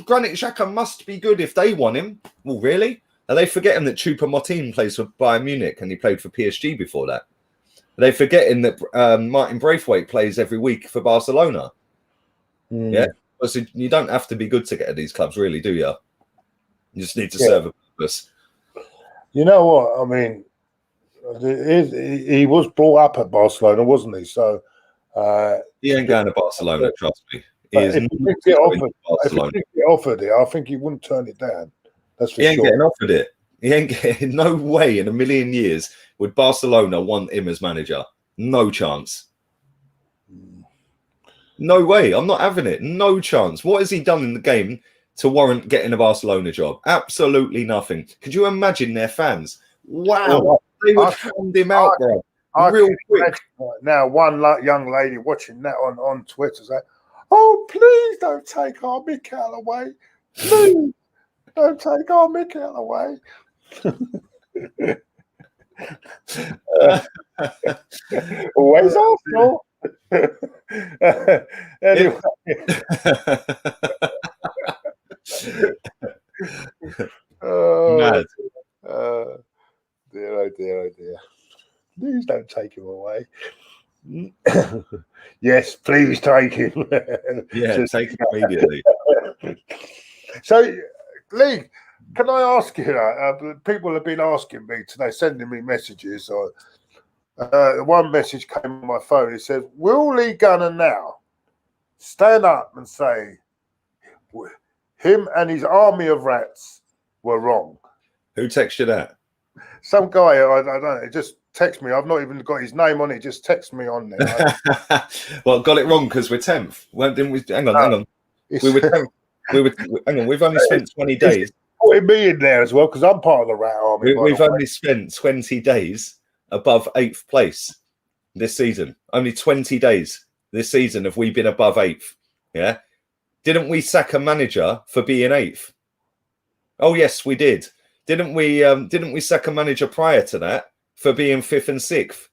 Granit Xhaka must be good if they want him. Well, really? Are they forgetting that Choupo-Moting plays for Bayern Munich and he played for PSG before that? Are they forgetting that Martin Braithwaite plays every week for Barcelona? Yeah? So you don't have to be good to get at these clubs, really, do you? You just need to serve a purpose. You know what? I mean, he was brought up at Barcelona, wasn't he? So he ain't going to Barcelona, trust me. If he get offered it, I think he wouldn't turn it down. That's for sure. He ain't getting offered it. He ain't getting. No way in a million years would Barcelona want him as manager. No chance. No way. I'm not having it. No chance. What has he done in the game to warrant getting a Barcelona job? Absolutely nothing. Could you imagine their fans? Wow. They would hand him out, bro. Real quick. Now, one young lady watching that on Twitter saying, oh, please don't take our Mikel away. Please don't take our Mikel away. Always Arsenal. Anyway. Mad. Dear, oh dear, oh dear. Please don't take him away. Yes, please take him. Yeah, take him immediately. So, Lee, can I ask you, people have been asking me today, sending me messages. One message came on my phone. It says, will Lee Gunner now stand up and say him and his army of rats were wrong? Who texted you that? Some guy, I don't know, it just text me. I've not even got his name on it. Just text me on there. Well, got it wrong because we're 10th. Well, didn't we? Hang on. We were 10th. Hang on. We've only spent 20 days. Putting me in there as well because I'm part of the rat army. We've only spent 20 days above 8th place this season. Only 20 days this season have we been above 8th. Yeah. Didn't we sack a manager for being 8th? Oh yes, we did. Didn't we sack a manager prior to that for being 5th and 6th?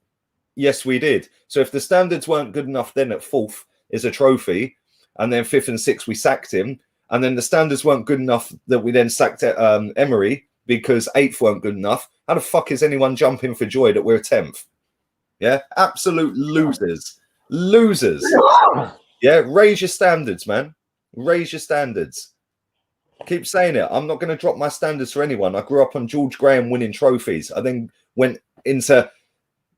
Yes, we did. So if the standards weren't good enough then at 4th is a trophy, and then 5th and 6th we sacked him, and then the standards weren't good enough that we then sacked Emery because 8th weren't good enough, how the fuck is anyone jumping for joy that we're 10th? Yeah, absolute losers. Losers. Yeah, raise your standards, man. Raise your standards. Keep saying it. I'm not going to drop my standards for anyone. I grew up on George Graham winning trophies. I then went into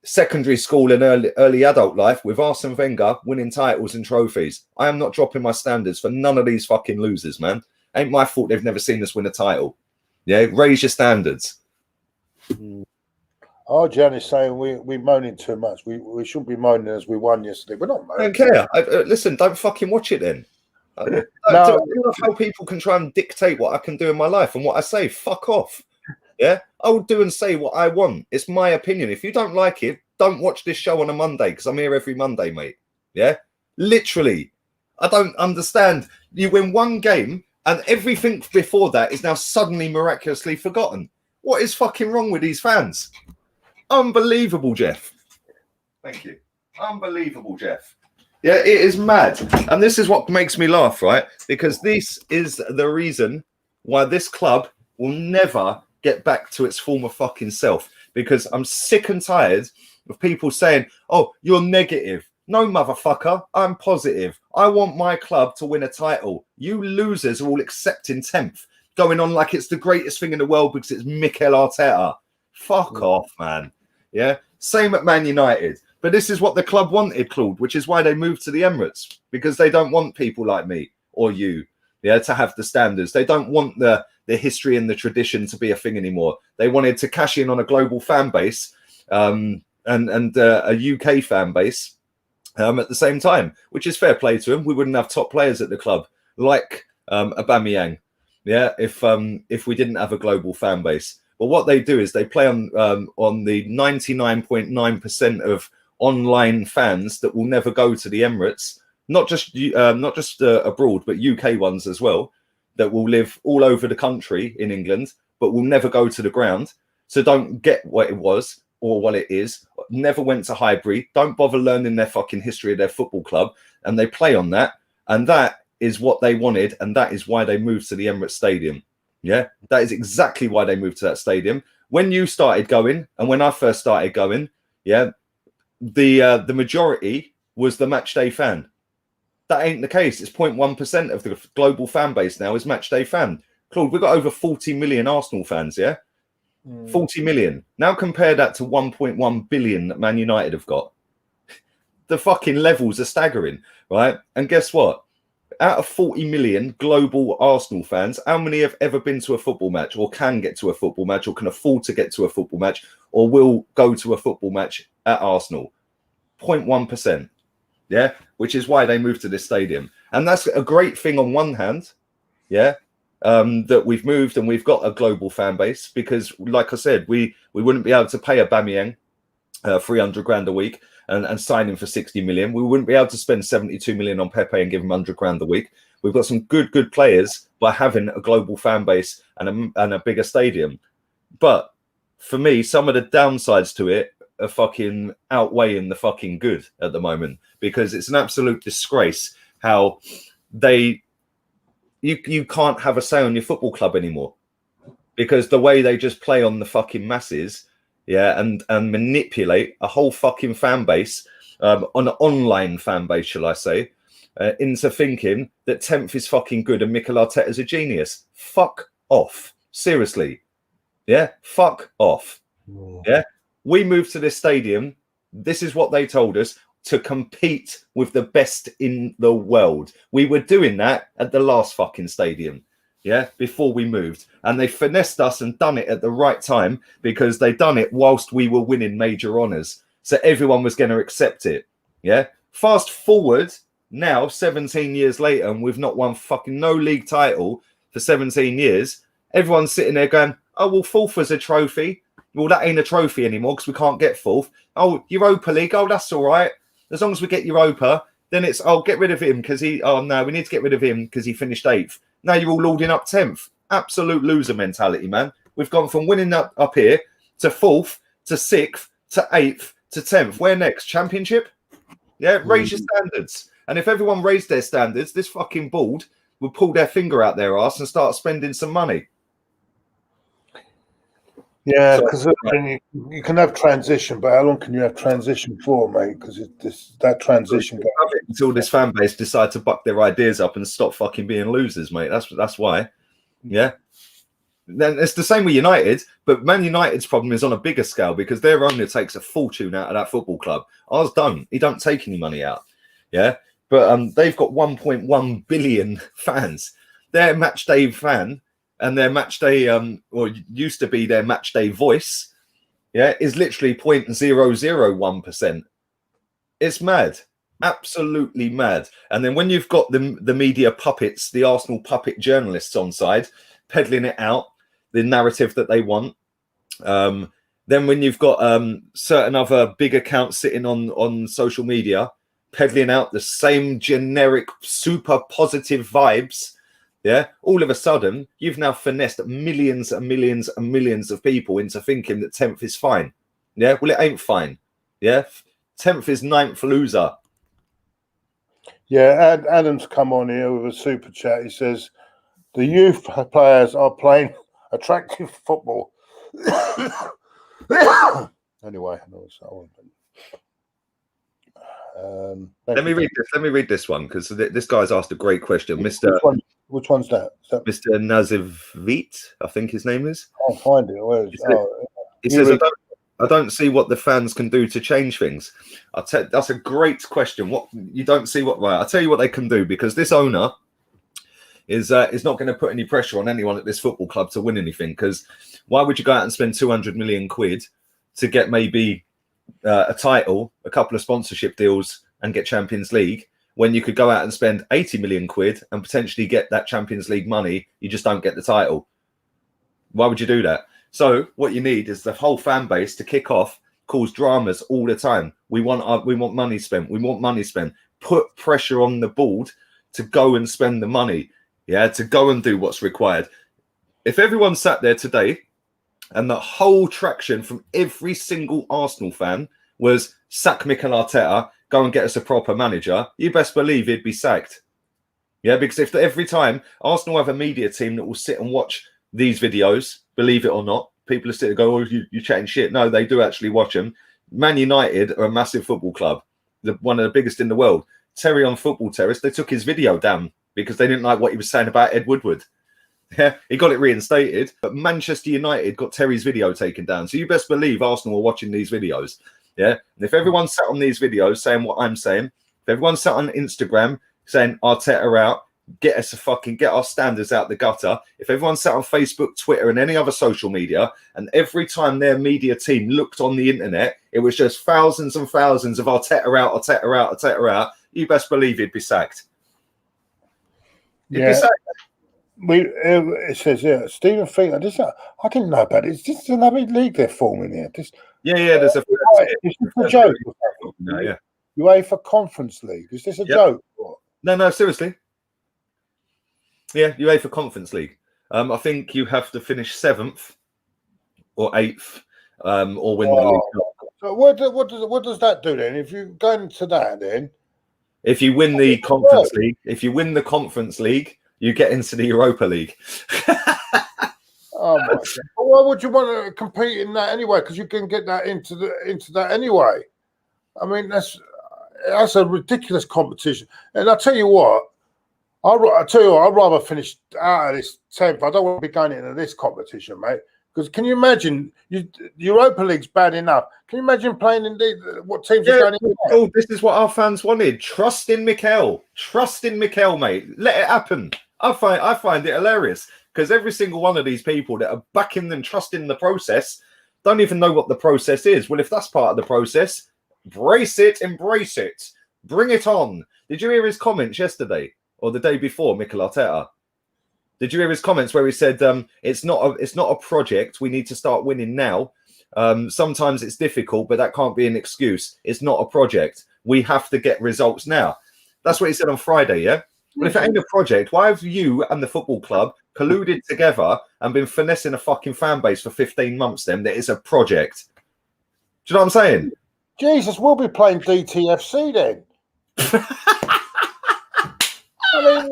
secondary school and early adult life with Arsene Wenger winning titles and trophies. I am not dropping my standards for none of these fucking losers, man. Ain't my fault they've never seen us win a title. Yeah, raise your standards. Oh, Jan is saying we're moaning too much. We shouldn't be moaning as we won yesterday. We're not moaning. I don't care. Listen, don't fucking watch it then. No, how people can try and dictate what I can do in my life and what I say. Fuck off. Yeah, I will do and say what I want. It's my opinion. If you don't like it, don't watch this show on a Monday because I'm here every Monday, mate. Yeah, literally. I don't understand. You win one game and everything before that is now suddenly miraculously forgotten. What is fucking wrong with these fans? Unbelievable, Jeff. Thank you. Unbelievable, Jeff. Yeah, it is mad. And this is what makes me laugh, right? Because this is the reason why this club will never get back to its former fucking self. Because I'm sick and tired of people saying, oh, you're negative. No, motherfucker, I'm positive. I want my club to win a title. You losers are all accepting 10th, going on like it's the greatest thing in the world because it's Mikel Arteta. Fuck off, man. Yeah, same at Man United. But this is what the club wanted, Claude, which is why they moved to the Emirates, because they don't want people like me or you, yeah, to have the standards. They don't want the history and the tradition to be a thing anymore. They wanted to cash in on a global fan base and a UK fan base at the same time, which is fair play to them. We wouldn't have top players at the club like aubameyang, yeah, if we didn't have a global fan base. But what they do is they play on the 99.9% of online fans that will never go to the Emirates, not just abroad, but UK ones as well, that will live all over the country in England, but will never go to the ground. So don't get what it was or what it is. Never went to Highbury. Don't bother learning their fucking history of their football club. And they play on that. And that is what they wanted. And that is why they moved to the Emirates Stadium. Yeah, that is exactly why they moved to that stadium. When you started going and when I first started going, yeah, the majority was the match day fan. That ain't the case. It's 0.1% of the global fan base now is match day fan. Claude, we've got over 40 million Arsenal fans, yeah? 40 million. Now compare that to 1.1 billion that Man United have got. The fucking levels are staggering, right? And guess what? Out of 40 million global Arsenal fans, how many have ever been to a football match or can get to a football match or can afford to get to a football match or will go to a football match at Arsenal? 0.1%. Yeah, which is why they moved to this stadium. And that's a great thing on one hand, yeah, that we've moved and we've got a global fan base because, like I said, we wouldn't be able to pay aubameyang 300 grand a week and sign him for 60 million. We wouldn't be able to spend 72 million on Pepe and give him 100 grand a week. We've got some good players by having a global fan base and a bigger stadium. But for me, some of the downsides to it are fucking outweighing the fucking good at the moment, because it's an absolute disgrace how you can't have a say on your football club anymore, because the way they just play on the fucking masses, and manipulate a whole fucking fan base, an online fan base, shall I say, into thinking that 10th is fucking good and Mikel Arteta's a genius. Fuck off. Seriously. Yeah? Fuck off. Yeah? We moved to this stadium. This is what they told us, to compete with the best in the world. We were doing that at the last fucking stadium. Yeah, before we moved, and they finessed us and done it at the right time, because they done it whilst we were winning major honours, so everyone was going to accept it. Yeah, fast forward now 17 years later, and we've not won fucking no league title for 17 years. Everyone's sitting there going, oh well, fourth was a trophy. Well, that ain't a trophy anymore because we can't get fourth. Oh, Europa League, oh that's all right, as long as we get Europa. Then it's, oh, get rid of him because he, oh no, we need to get rid of him because he finished 8th. Now you're all lording up 10th. Absolute loser mentality, man. We've gone from winning up here to 4th to 6th to 8th to 10th. Where next? Championship? Yeah, raise your standards. And if everyone raised their standards, this fucking board would pull their finger out their ass and start spending some money. Yeah, because you can have transition, but how long can you have transition for, mate? Because that transition until this fan base decide to buck their ideas up and stop fucking being losers, mate. That's why. Yeah. Then it's the same with United, but Man United's problem is on a bigger scale, because their owner takes a fortune out of that football club. Ours don't. He don't take any money out. Yeah, but they've got 1.1 billion fans. Their match day fan. And their match day, or used to be their match day voice, is literally 0.001%. It's mad, absolutely mad. And then when you've got the media puppets, the Arsenal puppet journalists on side, peddling it out, the narrative that they want. Then when you've got certain other big accounts sitting on social media, peddling out the same generic, super positive vibes. Yeah, all of a sudden, you've now finessed millions and millions and millions of people into thinking that 10th is fine. Yeah, well, it ain't fine. Yeah, 10th is 9th loser. Yeah, Adam's come on here with a super chat. He says, the youth players are playing attractive football. Anyway, let me read this one, because this guy's asked a great question. Which one's that? Mr. Nazivit, I think his name is. I'll find it. He says, I don't see what the fans can do to change things. That's a great question. What you don't see what? Right, I'll tell you what they can do, because this owner is not going to put any pressure on anyone at this football club to win anything. Because why would you go out and spend 200 million quid to get maybe a title, a couple of sponsorship deals, and get Champions League, when you could go out and spend 80 million quid and potentially get that Champions League money? You just don't get the title. Why would you do that? So what you need is the whole fan base to kick off, cause dramas all the time. We want money spent. We want money spent. Put pressure on the board to go and spend the money. Yeah, to go and do what's required. If everyone sat there today and the whole traction from every single Arsenal fan was sack Mikel Arteta, go and get us a proper manager, you best believe he'd be sacked. Yeah, because if every time Arsenal have a media team that will sit and watch these videos, believe it or not, people are sitting and go, oh, you're chatting shit. No, they do actually watch them. Man United are a massive football club, one of the biggest in the world. Terry on Football Terrace, they took his video down because they didn't like what he was saying about Ed Woodward. Yeah, he got it reinstated, but Manchester United got Terry's video taken down. So you best believe Arsenal are watching these videos. Yeah, and if everyone sat on these videos saying what I'm saying, if everyone sat on Instagram saying Arteta out, get our standards out the gutter. If everyone sat on Facebook, Twitter, and any other social media, and every time their media team looked on the internet, it was just thousands and thousands of Arteta out, Arteta out, Arteta out, you best believe he'd be sacked. It says, Stephen Fink, I didn't know about it. It's just another league they're forming here. There's a joke. No, yeah. UEFA Conference League. Is this a joke? No, seriously. Yeah, UEFA Conference League. I think you have to finish 7th or 8th or win the League Cup. So what does that do then? If you go into that, then if you win the Conference League, you get into the Europa League. Oh my God. Why would you want to compete in that anyway? Because you can get that into that anyway. I mean, that's a ridiculous competition. And I tell you what, I'd rather finish out of this 10th. I don't want to be going into this competition, mate. Because can you imagine, Europa League's bad enough. Can you imagine playing in what teams are going in? Oh, this is what our fans wanted. Trust in Mikel. Trust in Mikel, mate. Let it happen. I find it hilarious because every single one of these people that are backing and trusting the process don't even know what the process is. Well, if that's part of the process, brace it, embrace it, bring it on. Did you hear his comments yesterday or the day before, Mikel Arteta? Did you hear his comments where he said it's not a project? We need to start winning now. Sometimes it's difficult, but that can't be an excuse. It's not a project. We have to get results now. That's what he said on Friday, yeah? Well, if it ain't a project, why have you and the football club colluded together and been finessing a fucking fan base for 15 months then that is a project? Do you know what I'm saying? Jesus, we'll be playing DTFC then. I mean,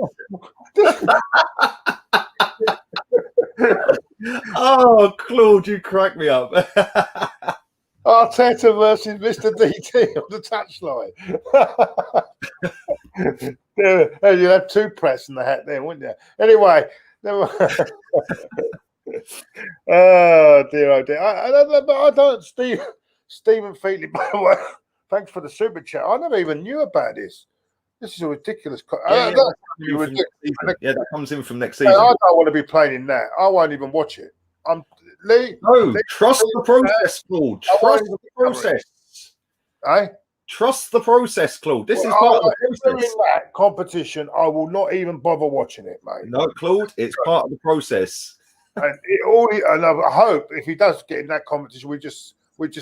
oh, Claude, you crack me up. Arteta versus Mr. DT on the touchline. You'd have two press in the hat there, wouldn't you? Anyway, oh dear, oh dear. I don't, Stephen Featley, by the way, thanks for the super chat. I never even knew about this. This is a ridiculous. That comes in from next season. I don't want to be playing in that. I won't even watch it. Trust the process, Claude. Trust the process. Trust the process, Claude. This is part of the process. In that competition, I will not even bother watching it, mate. No, Claude, it's part of the process. And I hope if he does get in that competition, we just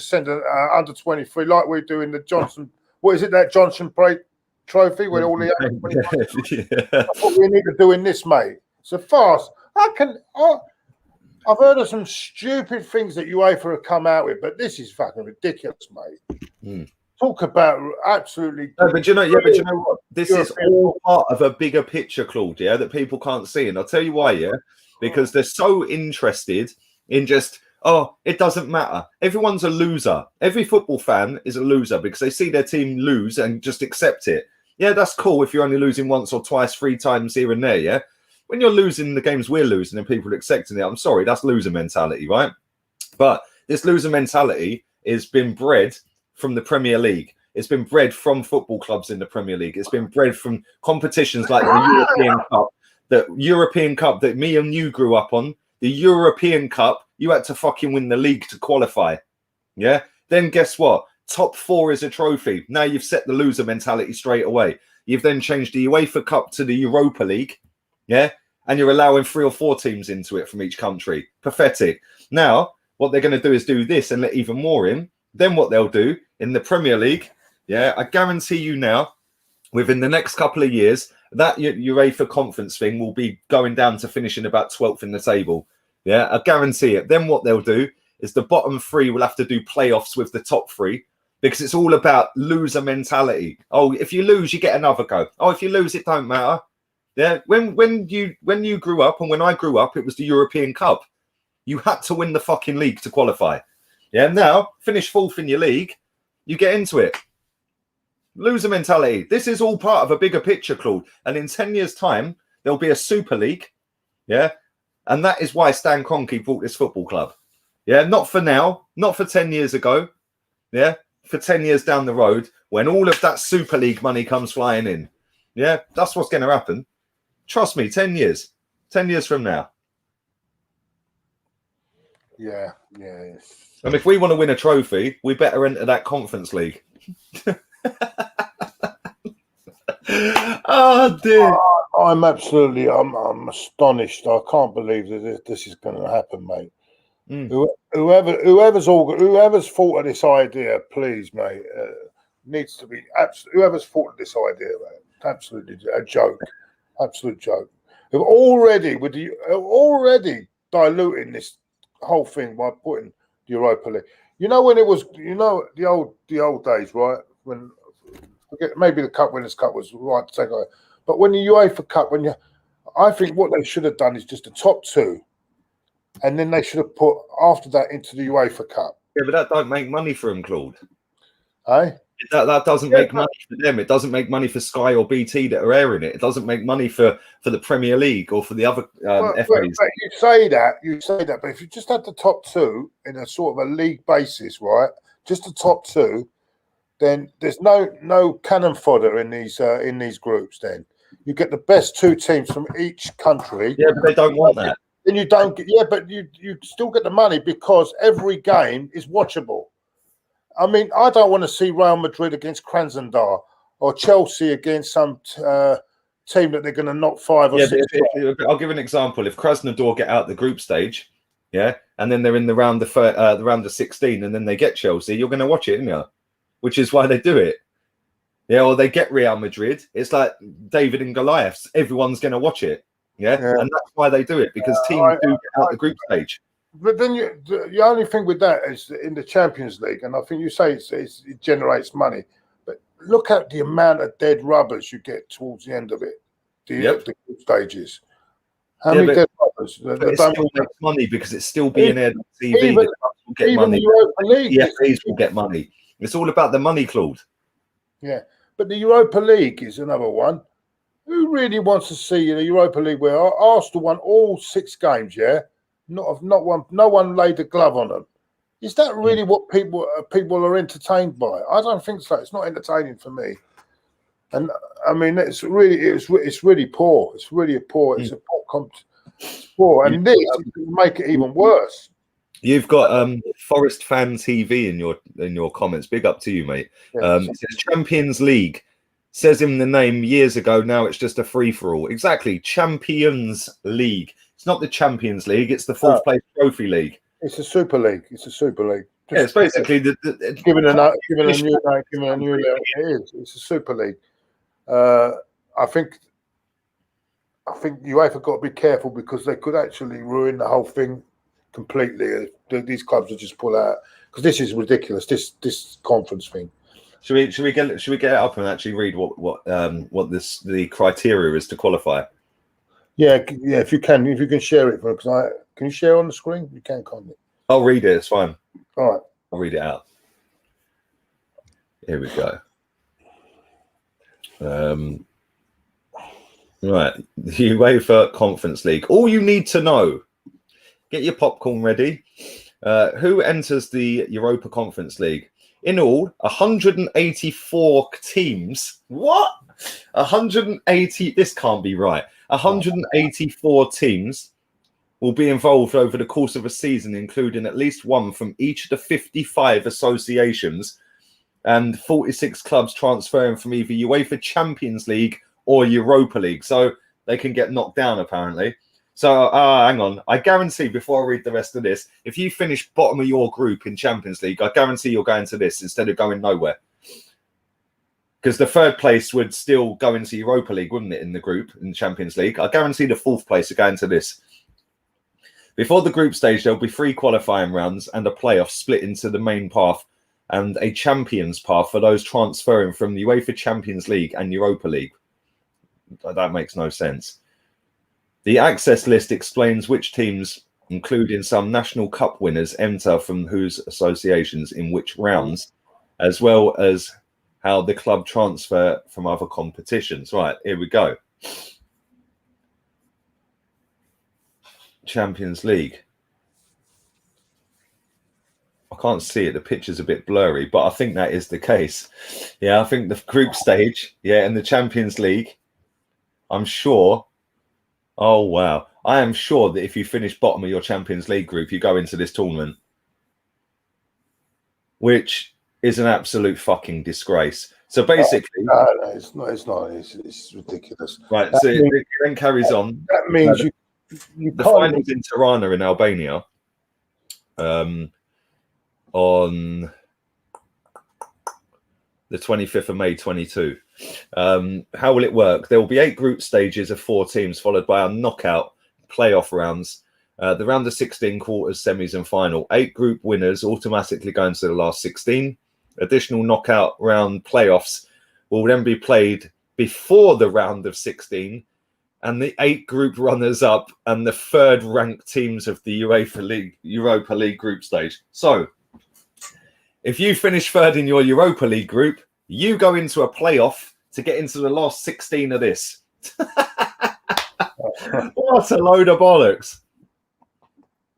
send an under 23 like we're doing the Johnson. What is it, that Johnson break trophy with all the under 23? That's what we need to do in this, mate. So fast. I've heard of some stupid things that UEFA have come out with, but this is fucking ridiculous, mate. Talk about absolutely. No, but you know what? This is all part of a bigger picture, Claude, yeah, that people can't see. And I'll tell you why, yeah, because they're so interested in just, it doesn't matter. Everyone's a loser. Every football fan is a loser because they see their team lose and just accept it. Yeah, that's cool if you're only losing once or twice, 3 times here and there, yeah. When you're losing the games we're losing and people are accepting it, I'm sorry, that's loser mentality, right? But this loser mentality has been bred from the Premier League. It's been bred from football clubs in the Premier League. It's been bred from competitions like the European Cup that me and you grew up on. The European Cup, you had to fucking win the league to qualify. Yeah? Then guess what? Top 4 is a trophy. Now you've set the loser mentality straight away. You've then changed the UEFA Cup to the Europa League. Yeah, and you're allowing 3 or 4 teams into it from each country. Pathetic. Now, what they're going to do is do this and let even more in. Then what they'll do in the Premier League, yeah, I guarantee you now, within the next couple of years, that UEFA Conference thing will be going down to finishing about 12th in the table. Yeah, I guarantee it. Then what they'll do is the bottom 3 will have to do playoffs with the top 3 because it's all about loser mentality. Oh, if you lose, you get another go. Oh, if you lose, it don't matter. Yeah, when you grew up and when I grew up, it was the European Cup. You had to win the fucking league to qualify. Yeah, now finish 4th in your league, you get into it. Loser mentality. This is all part of a bigger picture, Claude. And in 10 years' time, there'll be a Super League. Yeah, and that is why Stan Kroenke bought this football club. Yeah, not for now, not for 10 years ago. Yeah, for 10 years down the road when all of that Super League money comes flying in. Yeah, that's what's going to happen. Trust me, 10 years. 10 years from now. Yeah. And if we want to win a trophy, we better enter that Conference League. Oh, dear. I'm astonished. I can't believe that this is going to happen, mate. Whoever's thought of this idea, please, mate, needs to be whoever's thought of this idea, mate. Absolutely a joke. Absolute joke. Already diluting this whole thing by putting Europa League. You know when it was, the old days, right? When maybe the Cup Winners' Cup was right to take over, but when the UEFA Cup, I think what they should have done is just the top two, and then they should have put after that into the UEFA Cup. Yeah, but that don't make money for them, Claude. Eh? That doesn't make money for them. It doesn't make money for Sky or BT that are airing it. It doesn't make money for the Premier League or for the other FAs. But you say that, but if you just had the top two in a sort of a league basis, right? Just the top two, then there's no cannon fodder in these groups. Then you get the best two teams from each country. Yeah, but they don't want that. Then you don't get. Yeah, but you still get the money because every game is watchable. I mean, I don't want to see Real Madrid against Krasnodar or Chelsea against some team that they're going to knock 5 or 6. I'll give an example. If Krasnodar get out the group stage, yeah, and then they're in the round of 16, and then they get Chelsea, you're going to watch it, aren't you? Which is why they do it. Yeah, or they get Real Madrid. It's like David and Goliaths. Everyone's going to watch it. Yeah, and that's why they do it, because teams do get out the group stage. But then the only thing with that is in the Champions League, and I think you say it generates money, but look at the amount of dead rubbers you get towards the end of it, the group stages. How many dead rubbers? It still makes money because it's still being aired on TV. Even will get money. The Europa League, the FAs will get money. It's all about the money, Claude. Yeah, but the Europa League is another one. Who really wants to see the Europa League where Arsenal won all 6 games? Yeah. No one laid a glove on them. Is that really what people are entertained by? I don't think so. It's not entertaining for me. And I mean, it's really poor. It's really poor. It's a poor. And this will make it even worse. You've got Forest Fan TV in your comments. Big up to you, mate. It says Champions League. Says in the name years ago. Now it's just a free for all. Exactly. Champions League. It's not the Champions League. It's the 4th place trophy league. It's a Super League. It's It's basically given a new name. It is. It's a Super League. I think UEFA got to be careful because they could actually ruin the whole thing completely. These clubs will just pull out because this is ridiculous. This conference thing. Should we get it up and actually read what the criteria is to qualify? Yeah. If you can share it for because can you share on the screen? You can't you? I'll read it. It's fine. All right. I'll read it out. Here we go. Right, the UEFA Conference League. All you need to know. Get your popcorn ready. Who enters the Europa Conference League? In all, 184 teams. What? 180. This can't be right. 184 teams will be involved over the course of a season, including at least one from each of the 55 associations and 46 clubs transferring from either UEFA Champions League or Europa League. So they can get knocked down, apparently. So, hang on. I guarantee, before I read the rest of this, if you finish bottom of your group in Champions League, I guarantee you're going to this instead of going nowhere. Because the 3rd place would still go into Europa League, wouldn't it, in the group, in the Champions League? I guarantee the 4th place are going to this. Before the group stage, there'll be 3 qualifying rounds and a playoff split into the main path and a Champions path for those transferring from the UEFA Champions League and Europa League. That makes no sense. The access list explains which teams, including some National Cup winners, enter from whose associations in which rounds, as well as how the club transfer from other competitions. Right, here we go. Champions League. I can't see it. The picture's a bit blurry, but I think that is the case. Yeah, I think the group stage, and the Champions League, I'm sure. Oh, wow. I am sure that if you finish bottom of your Champions League group, you go into this tournament, which is an absolute fucking disgrace. So basically... No, it's not. It's ridiculous. Right, so it then carries on. That means the finals in Tirana in Albania on the 25th of May 22. How will it work? There will be 8 group stages of 4 teams, followed by a knockout playoff rounds The round of 16, quarters, semis and final. 8 group winners automatically go into the last 16. Additional knockout round playoffs will then be played before the round of 16, and the 8 group runners-up and the 3rd ranked teams of the Europa League group stage. So, if you finish 3rd in your Europa League group, you go into a playoff to get into the last 16 of this. What a load of bollocks.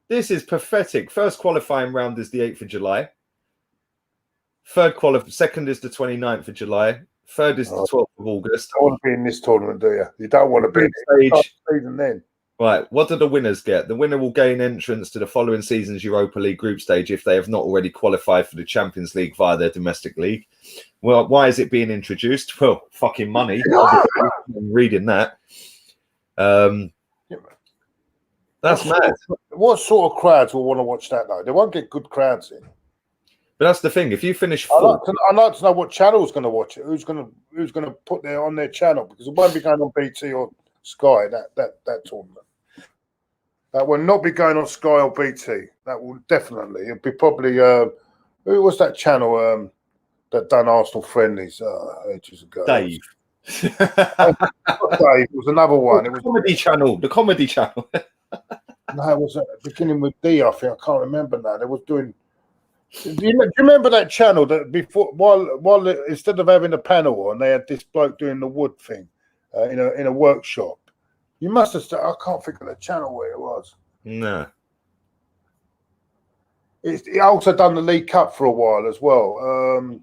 This is pathetic. First qualifying round is the 8th of July. Second is the 29th of July. Third is the 12th of August. You don't want to be in this tournament, do you? You don't want to be in stage. Even then. Right. What do the winners get? The winner will gain entrance to the following season's Europa League group stage if they have not already qualified for the Champions League via their domestic league. Well, why is it being introduced? Well, fucking money. I'm reading that. That's mad. What sort of crowds will want to watch that, though? They won't get good crowds in. But that's the thing. If you finish 4th, I'd like to know what channel's going to watch it. Who's going to put there on their channel, because it won't be going on BT or Sky. That tournament. That will not be going on Sky or BT. That will definitely. It'll be probably who was that channel that done Arsenal friendlies ages ago? Dave. Dave. It was another one. It was Comedy Channel. The Comedy Channel. No, it was beginning with D. I think I can't remember now. They was doing. Do you remember that channel that before while instead of having a panel on, they had this bloke doing the wood thing in a workshop. You must have. I can't think of the channel where it was. No. It also done the League Cup for a while as well.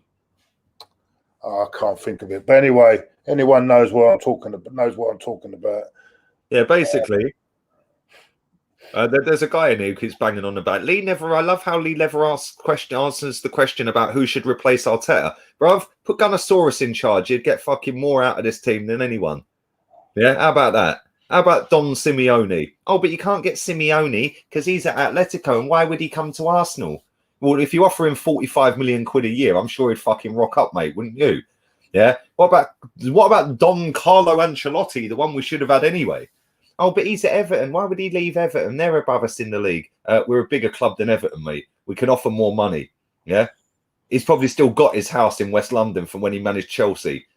I can't think of it. But anyway, anyone knows what I'm talking about. Yeah, basically. There's a guy in here who keeps banging on about Lee never. I love how Lee never answers the question about who should replace Arteta. Bruv, put Gunnosaurus in charge. You'd get fucking more out of this team than anyone. Yeah, how about that? How about Don Simeone? Oh, but you can't get Simeone because he's at Atletico, and why would he come to Arsenal? Well, if you offer him 45 million quid a year, I'm sure he'd fucking rock up, mate, wouldn't you? Yeah. What about Don Carlo Ancelotti, the one we should have had anyway? Oh, but he's at Everton. Why would he leave Everton? They're above us in the league. We're a bigger club than Everton, mate. We can offer more money. Yeah. He's probably still got his house in West London from when he managed Chelsea.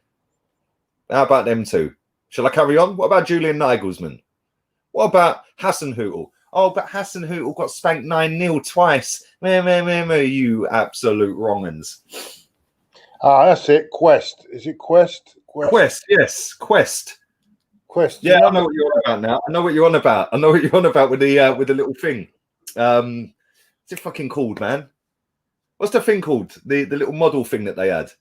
How about them two? Shall I carry on? What about Julian Nagelsmann? What about Hasenhüttl? Oh, but Hasenhüttl got spanked 9-0 twice. You absolute wrong-uns. That's it. Quest. Is it Quest? Quest, yes. Quest. Yeah, I know what you're on about now. I know what you're on about with the little thing. What's it fucking called, man? What's the thing called? The little model thing that they had.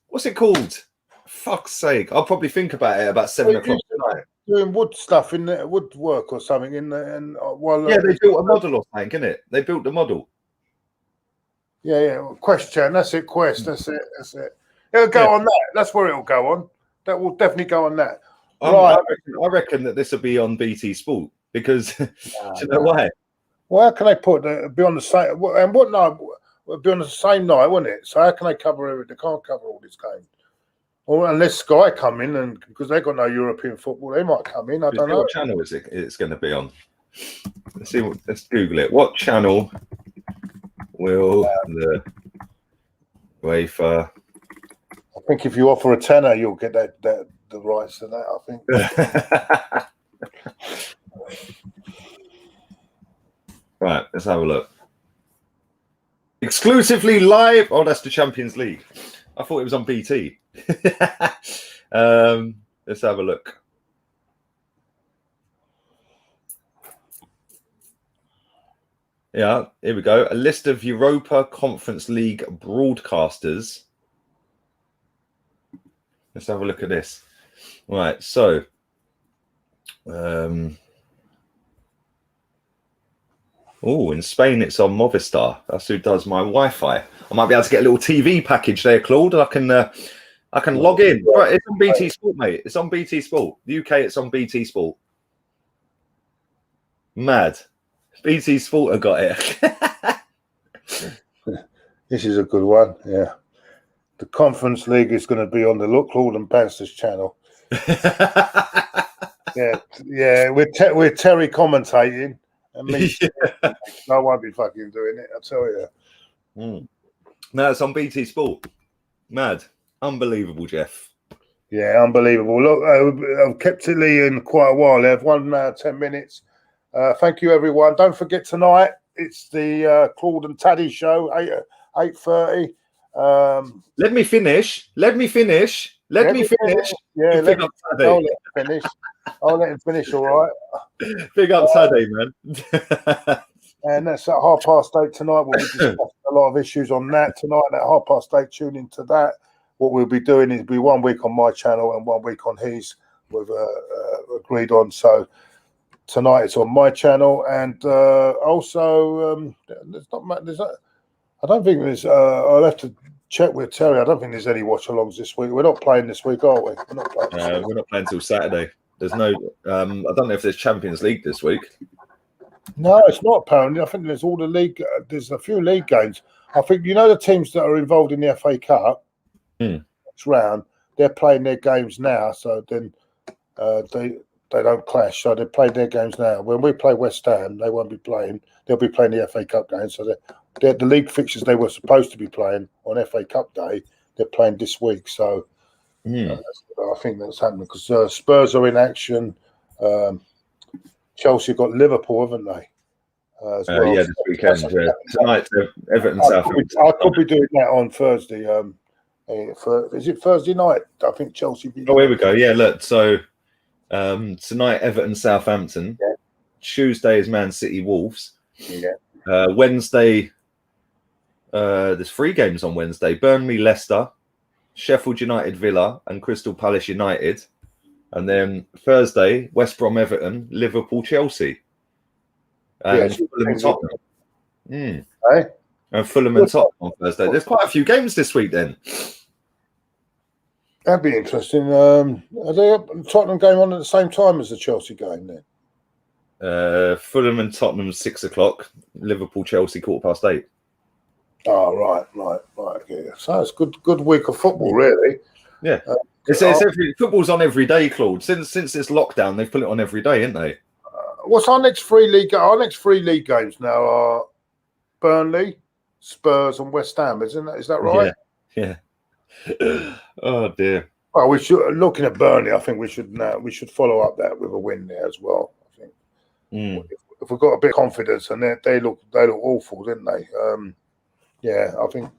What's it called? Fuck's sake! I'll probably think about it about 7 o'clock tonight. Doing wood stuff in the woodwork or something in the they built a model or something, innit? They built the model. Yeah. Question. That's it. Quest. That's it. It'll go on that. That's where it'll go on. That will definitely go on that. Right. I reckon that this will be on BT Sport because do you know why? Well, how can they be on the same and what night? It'll be on the same night, won't it? So how can they cover everything? They can't cover all this game. Or unless Sky come in, and because they've got no European football, they might come in. I don't know. What channel is it's going to be on? Let's Google it. What channel will the UEFA? I think if you offer a tenner, you'll get the rights to that. I think. Right, let's have a look. Exclusively live. Oh, that's the Champions League. I thought it was on BT. Let's have a look. Yeah, here we go. A list of Europa Conference League broadcasters. Let's have a look at this. Right, so in Spain it's on Movistar. That's who does my Wi-Fi. I might be able to get a little TV package there, Claude. I can log in. Right, it's on BT Sport, mate. It's on BT Sport. The UK, it's on BT Sport. Mad. BT Sport have got it. This is a good one. Yeah. The Conference League is going to be on the Claude and Banstas channel. yeah. We're Terry commentating, and me. I won't be fucking doing it. I tell you. No, it's on BT Sport. Mad, unbelievable, Jeff. Yeah, unbelievable. Look, I've kept it in quite a while. I've 1 hour 10 minutes. Thank you, everyone. Don't forget tonight. It's the Claude and Taddy show, 8:30. Let me finish. Yeah, let him finish. I'll let him finish. All right. Big up Taddy, man. And that's at 8:30 tonight. We'll be discussing a lot of issues on that tonight. At 8:30, tune into that. What we'll be doing is be 1 week on my channel and 1 week on his. We've agreed on. So tonight it's on my channel, and also there's not much. I don't think there's. I'll have to check with Terry. I don't think there's any watch-alongs this week. We're not playing this week, are we? We're not playing till Saturday. There's no. I don't know if there's Champions League this week. No, it's not apparently. I think there's all the league. There's a few league games. I think the teams that are involved in the FA Cup next round. They're playing their games now, so then they don't clash. So they play their games now. When we play West Ham, they won't be playing. They'll be playing the FA Cup game. So the league fixtures they were supposed to be playing on FA Cup day, they're playing this week. So I think that's happening because Spurs are in action. Chelsea got Liverpool, haven't they? As well. Yeah, this weekend. Tonight, Everton Southampton. I could be doing that on Thursday. Is it Thursday night? I think Chelsea. Oh, here we go. Yeah, look. So tonight, Everton Southampton. Yeah. Tuesday is Man City Wolves. Yeah. Wednesday, there's 3 games on Wednesday: Burnley Leicester, Sheffield United Villa, and Crystal Palace United. And then Thursday, West Brom Everton, Liverpool Chelsea, and Fulham Tottenham. Hey? And Fulham and Tottenham on Thursday. There's quite a few games this week then. That'd be interesting. Are they Tottenham game on at the same time as the Chelsea game then? Fulham and Tottenham 6 o'clock. Liverpool Chelsea 8:15. Oh, right. Yeah. So it's good week of football, really. Yeah. It's football's on every day, Claude. Since this lockdown, they've put it on every day, haven't they? What's our next 3 league? Our next 3 league games now are Burnley, Spurs, and West Ham. Is that right? Yeah. Oh dear. Well, we should looking at Burnley. I think we should follow up that with a win there as well. I think if we've got a bit of confidence, and they look awful, didn't they? Yeah, I think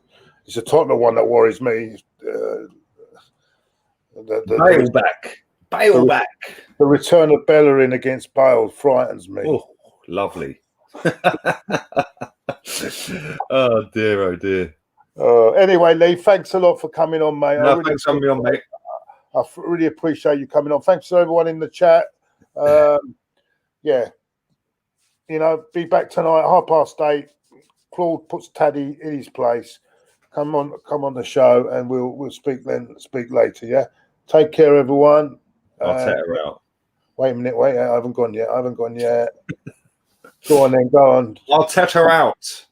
it's a Tottenham one that worries me. Bale back. The return of Bellerin against Bale frightens me. Oh, lovely. Oh dear. Anyway, Lee, thanks a lot for coming on, mate. Thanks for having me on, mate. I really appreciate you coming on. Thanks to everyone in the chat. Yeah, be back tonight, 8:30. Claude puts Taddy in his place. Come on the show, and we'll speak later. Yeah, take care, everyone. I'll take her out. Wait a minute, I haven't gone yet. Go on then, go on. I'll take her out.